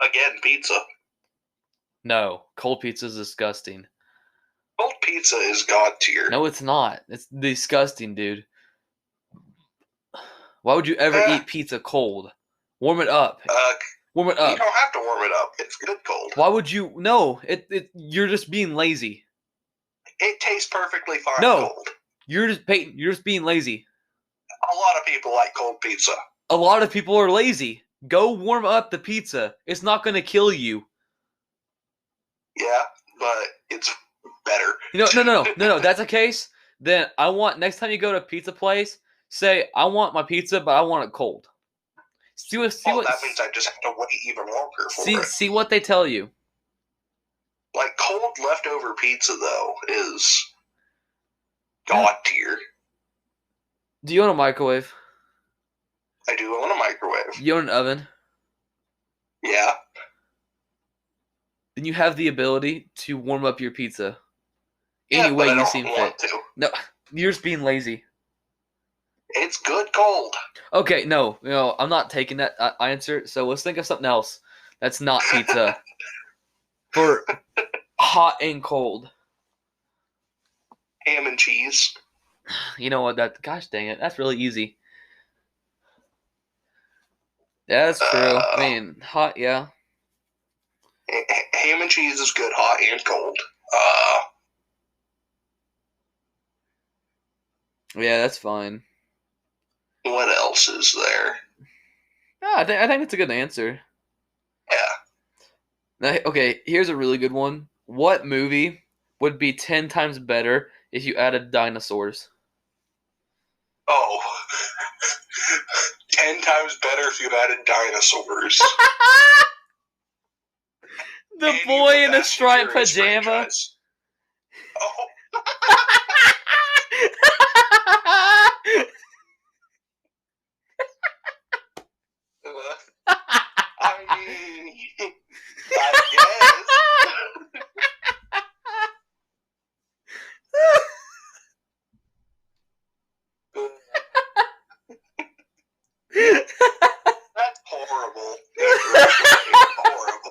Again, pizza. No, cold pizza is disgusting. Cold pizza is god tier. No, it's not. It's disgusting, dude. Why would you ever eat pizza cold? Warm it up. Warm it up. You don't have to warm it up. It's good cold. Why would you? No, you're just being lazy. It tastes perfectly fine cold. You're just being lazy. A lot of people like cold pizza. A lot of people are lazy. Go warm up the pizza. It's not going to kill you. Yeah, but it's better. No. That's the case. Then I want next time you go to a pizza place, say I want my pizza, but I want it cold. See what that means I just have to wait even longer for it. See what they tell you. Like cold leftover pizza though is god tier. Do you own a microwave? I do own a microwave. You own an oven? Yeah. Then you have the ability to warm up your pizza Yeah, any way but I you don't seem want fit. to. No, you're just being lazy. It's good cold. Okay, no, I'm not taking that answer. So let's think of something else that's not pizza for hot and cold. Ham and cheese. You know what? Gosh dang it, that's really easy. Yeah, that's true. I mean, hot, yeah. Ham and cheese is good hot and cold. Yeah, that's fine. What else is there? Yeah, I think that's a good answer. Yeah. Okay, here's a really good one. What movie would be 10 times better if you added dinosaurs? Oh. 10 times better if you added dinosaurs. The boy in a striped pajama. Franchise. Oh. I mean, I guess. That's horrible. It's horrible.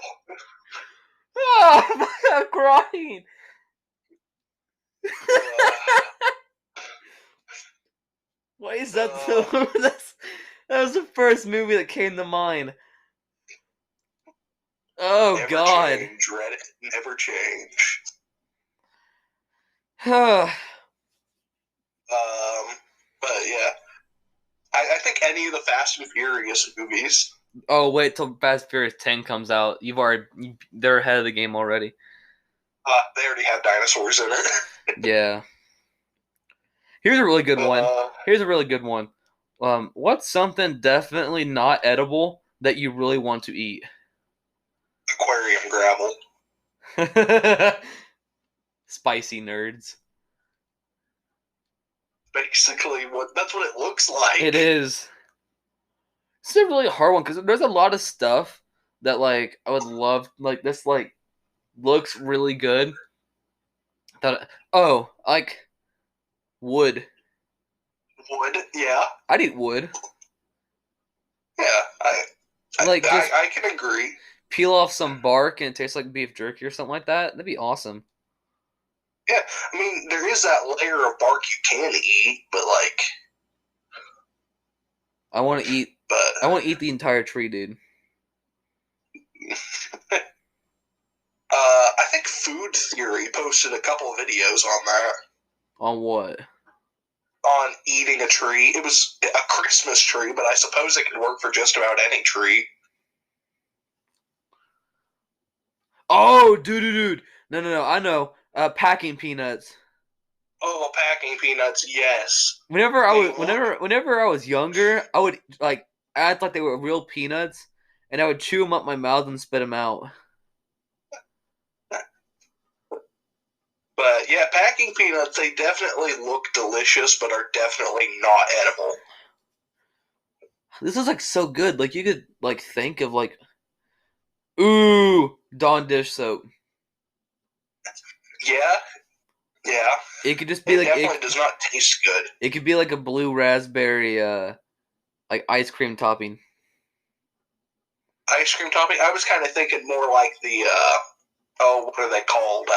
Oh, I'm crying. Why is that so? That was the first movie that came to mind. Oh, never God. Change, Reddit, never change. But yeah. I think any of the Fast and Furious movies. Oh, wait till Fast and Furious 10 comes out. They're ahead of the game already. They already have dinosaurs in it. Yeah. Here's a really good one. What's something definitely not edible that you really want to eat? Aquarium gravel. Spicy nerds. Basically, that's what it looks like. It is. It's a really hard one because there's a lot of stuff that like I would love. Like this, like looks really good. Like wood. Wood, yeah. I'd eat wood. Yeah, I can agree. Peel off some bark and it tastes like beef jerky or something like that. That'd be awesome. Yeah, I mean, there is that layer of bark you can eat, but like, I want to eat. but I want to eat the entire tree, dude. I think Food Theory posted a couple of videos on that, On what? on eating a tree. It was a Christmas tree, but I suppose it could work for just about any tree. Oh, dude. No. I know. Packing peanuts. Oh, packing peanuts, yes. Whenever I They was, look. whenever I was younger, I would like act like they were real peanuts, and I would chew them up my mouth and spit them out. But yeah, packing peanuts, they definitely look delicious, but are definitely not edible. This is like so good. Like you could like think of like, ooh, Dawn dish soap. Yeah, yeah. It could just be It like definitely does not taste good. it could be like a blue raspberry like ice cream topping. Ice cream topping? I was kind of thinking more like the, oh, what are they called?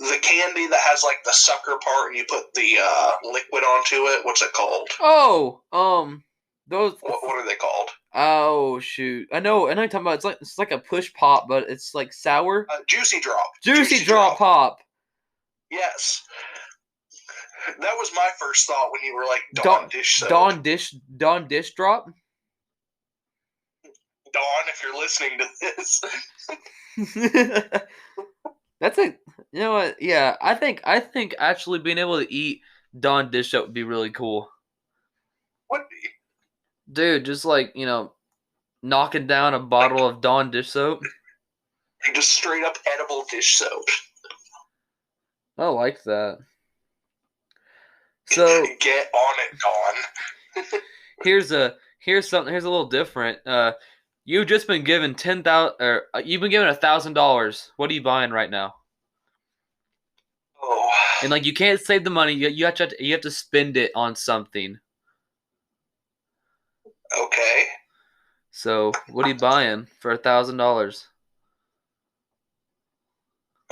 The candy that has like the sucker part and you put the liquid onto it. What's it called? Oh, those. What are they called? Oh shoot! I know you're talking about. It's like a push pop, but it's like sour. Juicy drop. Juicy drop pop. Yes. That was my first thought when you were like Dawn dish soap. Dawn dish drop. Dawn, if you're listening to this. That's a you know what? Yeah, I think actually being able to eat Dawn dish soap would be really cool. What? Dude, just like knocking down a bottle of Dawn dish soap. Just straight up edible dish soap. I like that. So get on it, Dawn. here's a little different. You've just been given 10,000, or you've been given $1,000. What are you buying right now? Oh. And like you can't save the money. You have to spend it on something. Okay. So what are you buying for $1,000?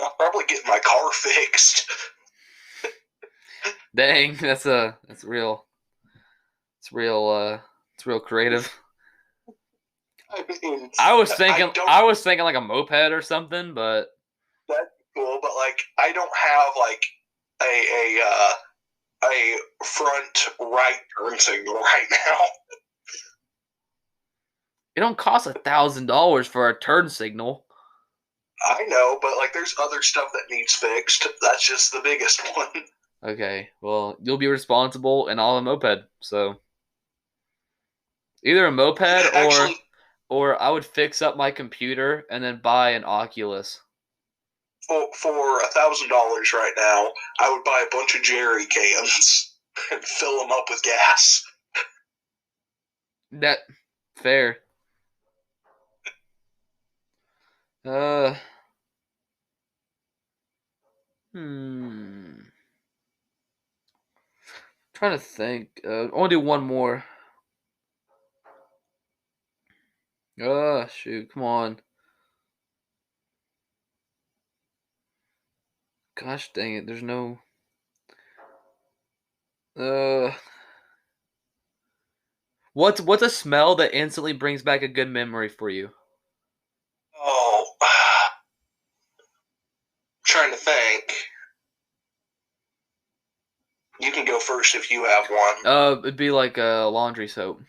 I'll probably get my car fixed. Dang, that's real. It's real creative. I was thinking like a moped or something, but that's cool. But like, I don't have like a front right turn signal right now. it don't cost $1,000 for a turn signal. I know, but like, there's other stuff that needs fixed. That's just the biggest one. Okay, well, you'll be responsible and I'll have a moped. So either a moped Actually, or I would fix up my computer and then buy an Oculus. for $1,000 right now, I would buy a bunch of jerry cans and fill them up with gas. That fair. Uh hmm. Trying to think. I want to do one more. Shoot, come on. Gosh dang it, there's no uh what's a smell that instantly brings back a good memory for you? Oh, trying to think. You can go first if you have one. It'd be like laundry soap.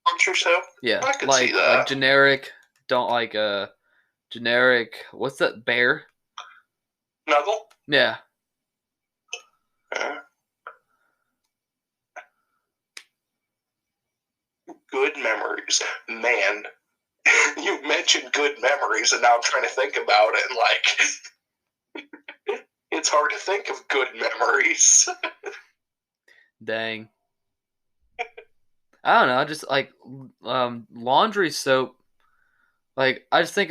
Laundry soap? Yeah, I could see that. like generic. Don't like generic. What's that? Bear. Snuggle? Yeah. Good memories. Man, you mentioned good memories, and now I'm trying to think about it, and like, it's hard to think of good memories. Dang. I don't know. Just like laundry soap. Like I think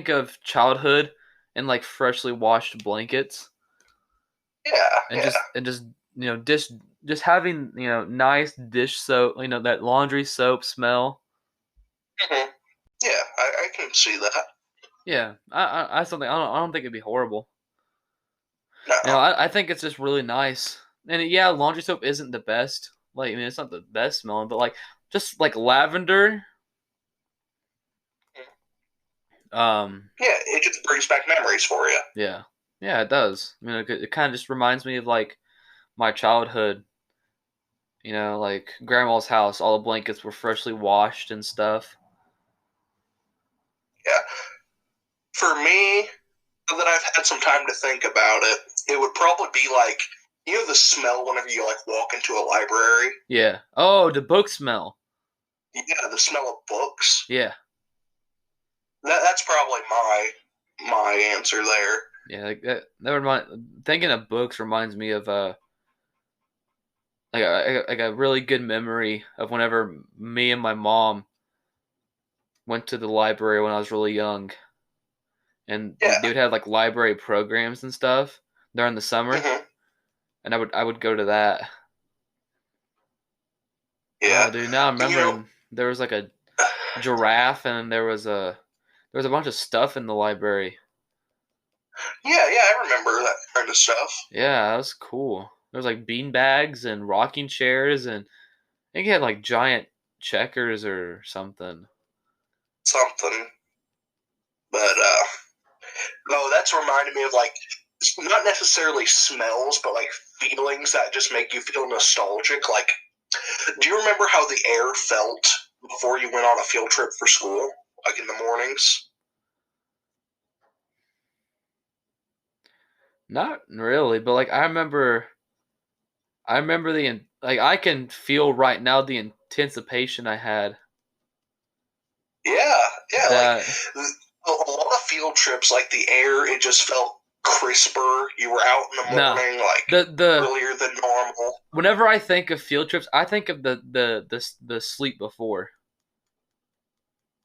of childhood and like freshly washed blankets and Yeah. just just having nice dish soap. That laundry soap smell. Mm-hmm. Yeah, I can see that. Yeah, I something I don't think it'd be horrible. You know, No. I think it's just really nice. And yeah, laundry soap isn't the best. Like, I mean, it's not the best smelling, but like just like lavender. Um, Yeah, it just brings back memories for you. yeah, yeah, it does. I mean, it kind of just reminds me of like my childhood. You know, like grandma's house. All the blankets were freshly washed and stuff. Yeah. For me, that I've had some time to think about it, it would probably be like, you know, the smell whenever you like walk into a library. Yeah. Oh, the book smell. Yeah, the smell of books. Yeah. That's probably my answer there. Yeah, like that thinking of books reminds me of like a really good memory of whenever me and my mom went to the library when I was really young, and Yeah. they would have like library programs and stuff during the summer, Hmm. and I would go to that. Yeah. Oh, dude, now I'm You know, remembering there was like a giraffe and there was a bunch of stuff in the library. yeah, I remember that kind of stuff. Yeah, that was cool. There was like bean bags and rocking chairs, and I think it had like giant checkers or something. Something. But, no, that's reminded me of like, not necessarily smells, but like feelings that just make you feel nostalgic. Like, do you remember how the air felt before you went on a field trip for school? Like in the mornings? Not really, but like I remember like I can feel right now the anticipation I had. Yeah, yeah. Like That a lot of field trips, like the air, it just felt crisper. You were out in the no, morning, like the earlier than normal. whenever I think of field trips, I think of the sleep before.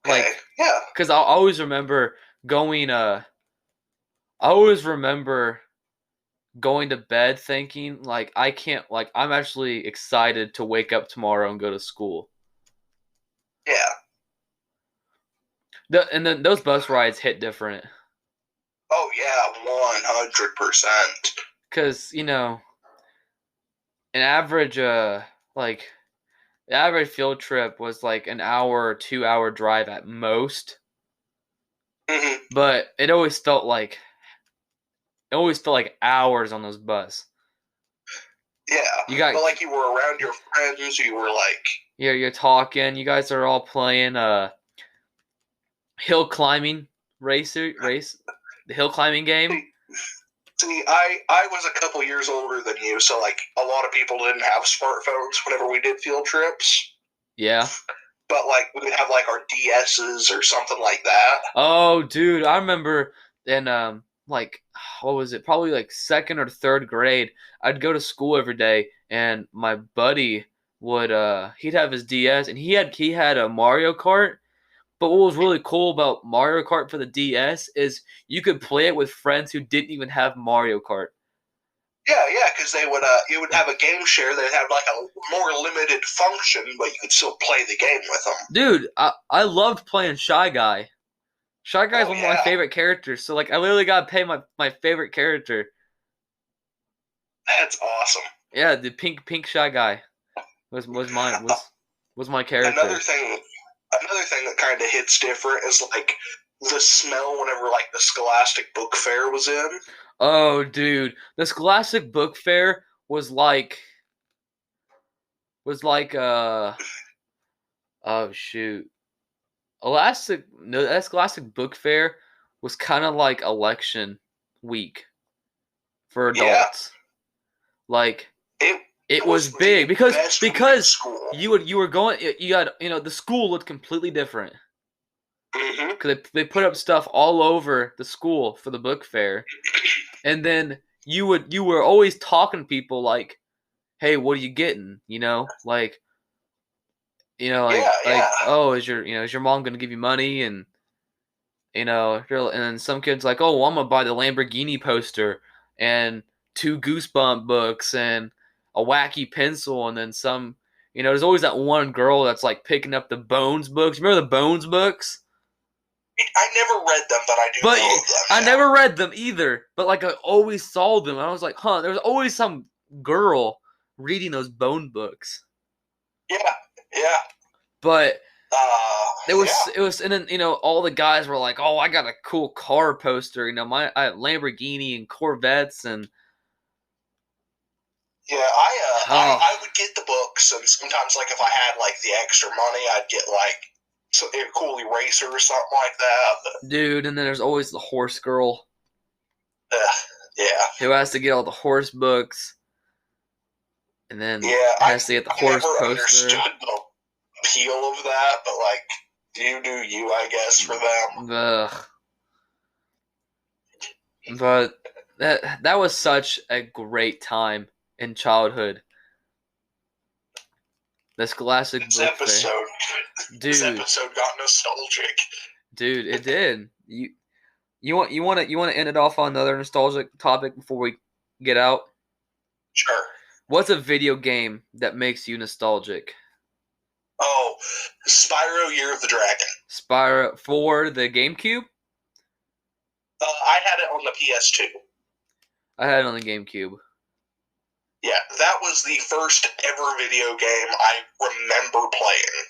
Okay, Like, yeah, because I always remember going. I always remember going to bed thinking like I can't like I'm actually excited to wake up tomorrow and go to school. yeah. And then those bus rides hit different Oh yeah, 100%. because you know an average like the average field trip was like an hour or 2 hour drive at most, Hmm. but it always felt like hours on those bus. Yeah, You got but like you were around your friends, you were like, you're talking. You guys are all playing hill climbing race the hill climbing game. see, I was a couple years older than you, so like a lot of people didn't have smartphones whenever we did field trips. Yeah. But like we would have like our DSs or something like that. Oh, dude, I remember in like what was it? Probably like second or third grade. I'd go to school every day, and my buddy would he'd have his DS, and he had a Mario Kart. But what was really cool about Mario Kart for the DS is you could play it with friends who didn't even have Mario Kart. Yeah, because they would it would have a game share that had like a more limited function, but you could still play the game with them. Dude, I loved playing Shy Guy. Shy Guy is Oh one of my yeah, favorite characters. So like I literally got to pay my favorite character. that's awesome. Yeah, the pink Shy Guy was mine was my Another character. thing, another thing that kind of hits different is like the smell whenever like the Scholastic Book Fair was in. Oh, dude, the Scholastic Book Fair was like oh shoot, Elastic no that Scholastic Book Fair was kind of like election week for Yeah, adults. Like it it was was big the because best week of because school. you were going you had the school looked completely different Hmm. because they put up stuff all over the school for the book fair, and then you were always talking to people like, hey, what are you getting? Like Yeah, yeah, oh, is your mom gonna give you money? And and then some kids like, oh, well, I'm gonna buy the Lamborghini poster and two Goosebump books and a wacky pencil, and then some. There's always that one girl that's like picking up the Bones books. Remember the Bones books? I never read them, but I do But know of them. I Yeah. never read them either. But like I always saw them. I was like, huh, there's always some girl reading those bone books. Yeah, yeah. But it Yeah. was, and then all the guys were like, "Oh, I got a cool car poster." I have Lamborghini and Corvettes, and Yeah, oh, I would get the books, and sometimes, like, if I had, like, the extra money, I'd get, like, a cool eraser or something like that. But, dude. And then there's always the horse girl yeah. who has to get all the horse books, and then Yeah, has to get the I horse never poster. understood the appeal of that, but, like, you do you, I guess, for them. Ugh. But that was such a great time in childhood. The Scholastic This Book Fair, episode, this dude, episode got nostalgic. dude, it did. You want to end it off on another nostalgic topic before we get out? Sure. What's a video game that makes you nostalgic? Oh, Spyro Year of the Dragon. Spyro for the GameCube? I had it on the PS2. I had it on the GameCube. Yeah, that was the first ever video game I remember playing.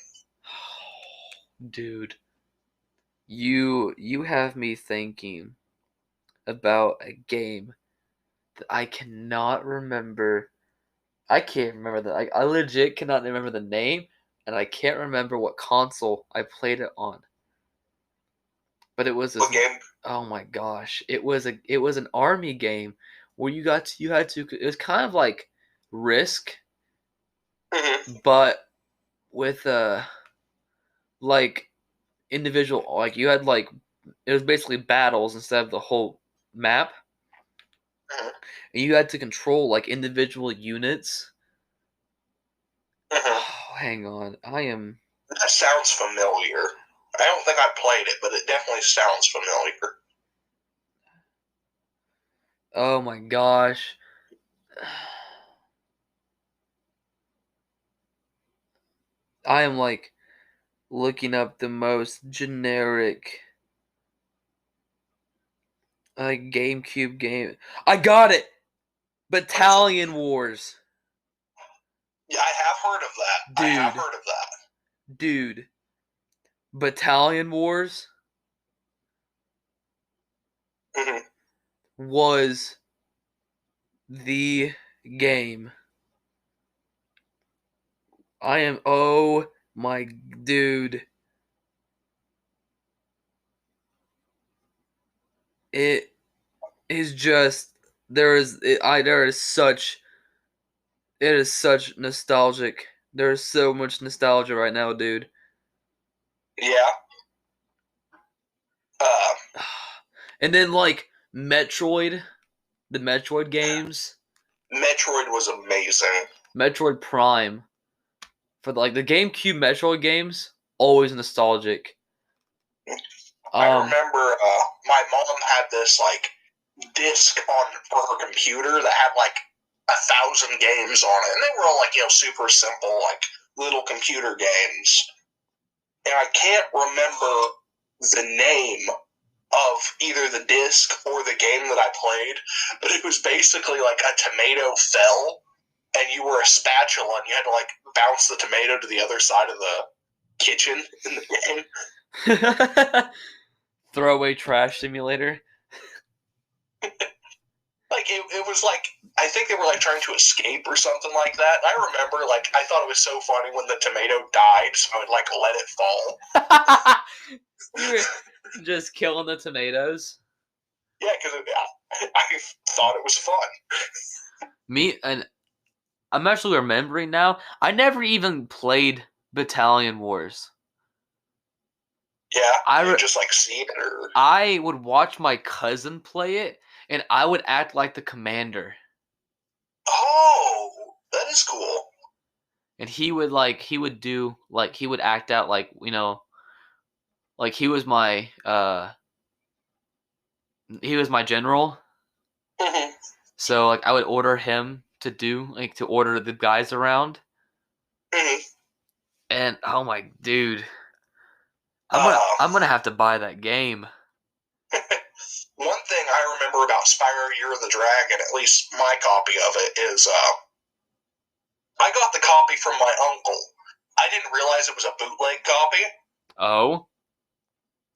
Dude, you have me thinking about a game that I cannot remember. I can't remember I legit cannot remember the name, and I can't remember what console I played it on. But it was this. What game? Oh my gosh! It was an army game where you had to. It was kind of like Risk, Mm-hmm. but with like individual, like you had like it was basically battles instead of the whole map, Mm-hmm. and you had to control like individual units. Mm-hmm. Oh, hang on, I am. That sounds familiar. I don't think I played it, but it definitely sounds familiar. Oh my gosh. I am like looking up the most generic GameCube game. I got it. Battalion Wars. Yeah, I have heard of that. I have heard of that. Dude. Battalion Wars Mm-hmm. was the game. I am oh my dude. It is just there is such it is such nostalgic. There is so much nostalgia right now, dude. Yeah. Uh, And then like Metroid, the Metroid games, Metroid was amazing. Metroid Prime for the GameCube Metroid games, always nostalgic. I remember my mom had this like disc on for her computer that had like 1,000 games on it, and they were all like super simple, like little computer games. And I can't remember the name of either the disc or the game that I played, but it was basically like a tomato fell, and you were a spatula, and you had to like bounce the tomato to the other side of the kitchen in the game. Throwaway trash simulator. Like it was like I think they were like trying to escape or something like that. And I remember like I thought it was so funny when the tomato died, so I would like let it fall. You were just killing the tomatoes. Yeah, because I thought it was fun. Me and I'm actually remembering now. I never even played Battalion Wars. Yeah, you just like see it or I would watch my cousin play it, and I would act like the commander. oh, that is cool. And he would act out like like he was my general. Mm-hmm. So like I would order him to order the guys around. Mm-hmm. And oh my dude, I'm gonna have to buy that game. One thing I remember about Spyro Year of the Dragon, at least my copy of it, is I got the copy from my uncle. I didn't realize it was a bootleg copy. Oh?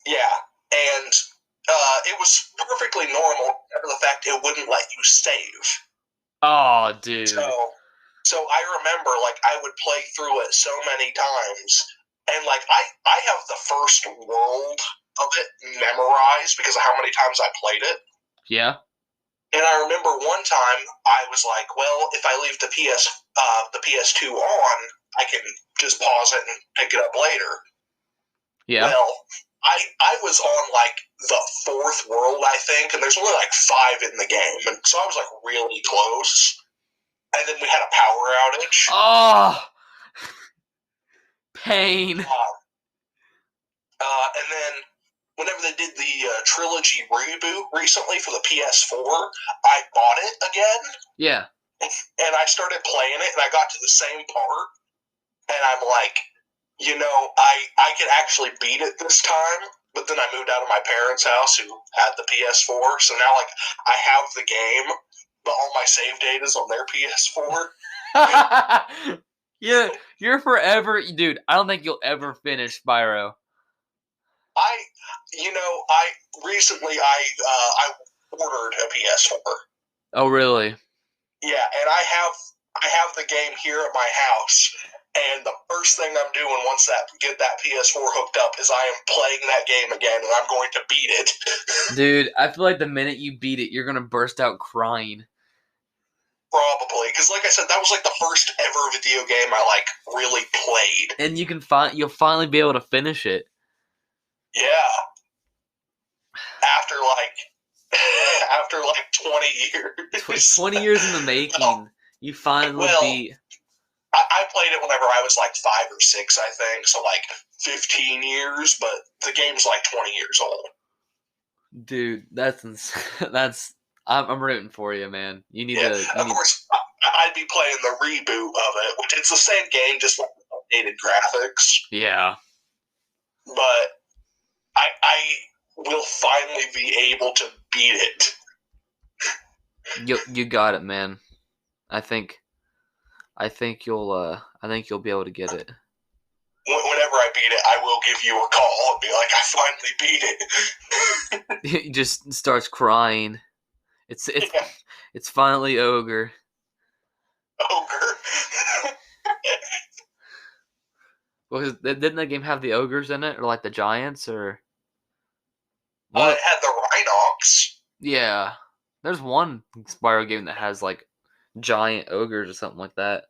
Yeah, and it was perfectly normal, except for the fact it wouldn't let you save. Oh, dude. So I remember, like, I would play through it so many times, and, like, I have the first world of it memorized because of how many times I played it. Yeah. And I remember one time I was like, well, if I leave the PS2 on, I can just pause it and pick it up later. Yeah. Well, I was on like the fourth world, I think, and there's only like 5 in the game, and so I was like really close. And then we had a power outage. Oh, pain. And then whenever they did the trilogy reboot recently for the PS4, I bought it again. Yeah. And I started playing it, and I got to the same part, and I'm like, you know, I could actually beat it this time. But then I moved out of my parents' house who had the PS4, so now like I have the game, but all my save data is on their PS4. Yeah, you're forever, dude. I don't think you'll ever finish Spyro. I recently ordered a PS4. Oh, really? Yeah, and I have the game here at my house. And the first thing I'm doing once get that PS4 hooked up is I am playing that game again, and I'm going to beat it. Dude, I feel like the minute you beat it, you're gonna burst out crying. Probably, because like I said, that was like the first ever video game I like really played. And you'll finally be able to finish it. Yeah. After like 20 years. 20 years in the making. You finally beat. I played it whenever I was like 5 or 6, I think, so like 15 years, but the game's like 20 years old. Dude, I'm rooting for you, man. You need to. Of course, I'd be playing the reboot of it, which it's the same game, just like updated graphics. Yeah. But I will finally be able to beat it. You got it, man. I think you'll be able to get it. Whenever I beat it, I will give you a call and be like, I finally beat it. He just starts crying. It's finally Ogre. Ogre. Well, didn't that game have the ogres in it, or like the giants, or? It had the Rhinox. Yeah, there's one Spyro game that has like giant ogres or something like that.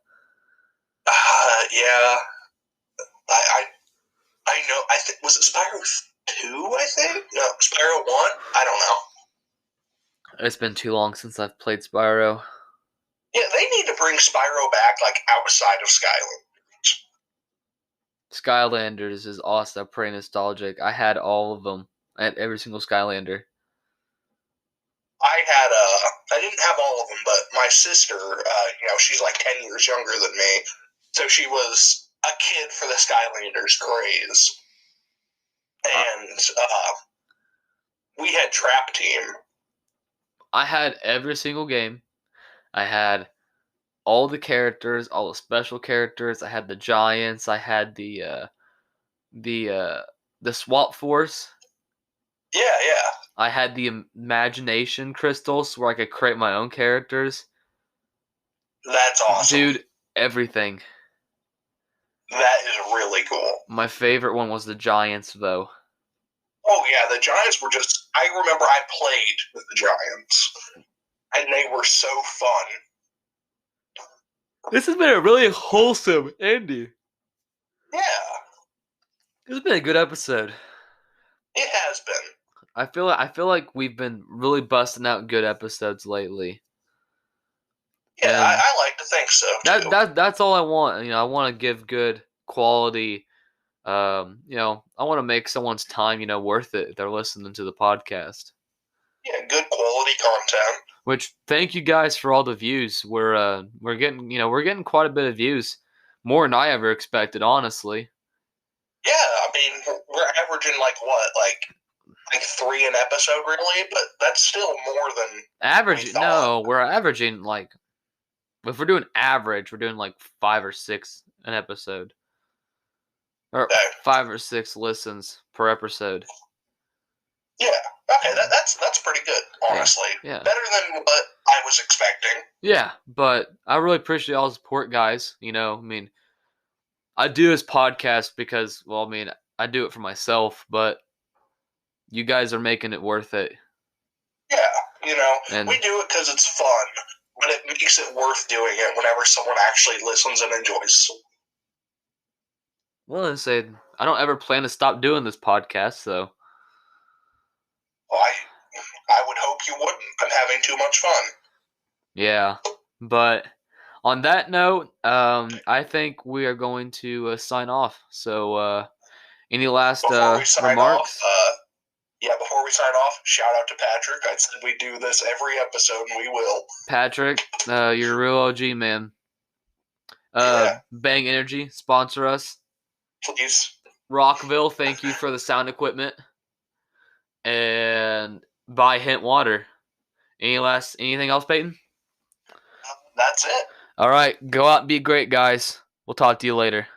Yeah. I know. I think was it Spyro 2? I think no, Spyro 1. I don't know. It's been too long since I've played Spyro. Yeah, they need to bring Spyro back, like outside of Skylanders. Skylanders is also pretty nostalgic. I had all of them. I had every single Skylander. I didn't have all of them, but my sister, she's like 10 years younger than me, so she was a kid for the Skylanders craze. And we had Trap Team. I had every single game. I had all the characters, all the special characters. I had the giants. I had the swap force. Yeah. I had the imagination crystals where I could create my own characters. That's awesome. Dude, everything. That is really cool. My favorite one was the giants, though. Oh, yeah, the giants were just... I remember I played with the giants, and they were so fun. This has been a really wholesome ending. Yeah. This has been a good episode. It has been. I feel like we've been really busting out good episodes lately. Yeah, I like to think so too. That's all I want. I want to give good quality. I want to make someone's time, worth it if they're listening to the podcast. Yeah, good quality content. Which thank you guys for all the views. We're getting quite a bit of views, more than I ever expected, honestly. Yeah, I mean, we're averaging like 3 an episode, really, but that's still more than we Average? thought. No, we're averaging like if we're doing average, we're doing like 5 or 6 an episode, or Okay. 5 or 6 listens per episode. Yeah. Okay, that's pretty good, Yeah, honestly. yeah, Better than what I was expecting. yeah. But I really appreciate all the support, guys. I mean, I do this podcast because, well, I mean, I do it for myself, but you guys are making it worth it. Yeah, And we do it because it's fun, but it makes it worth doing it whenever someone actually listens and enjoys. well, I said I don't ever plan to stop doing this podcast, so Well, I would hope you wouldn't. I'm having too much fun. yeah. But on that note, I think we are going to sign off. So, any last Before we sign off, remarks? before we sign off, shout out to Patrick. I said we do this every episode, and we will. Patrick, you're a real OG, man. Yeah, Bang Energy, sponsor us. please. Rockville, thank you for the sound equipment. And buy Hint Water. Anything else, Peyton? That's it. All right, go out and be great, guys. We'll talk to you later.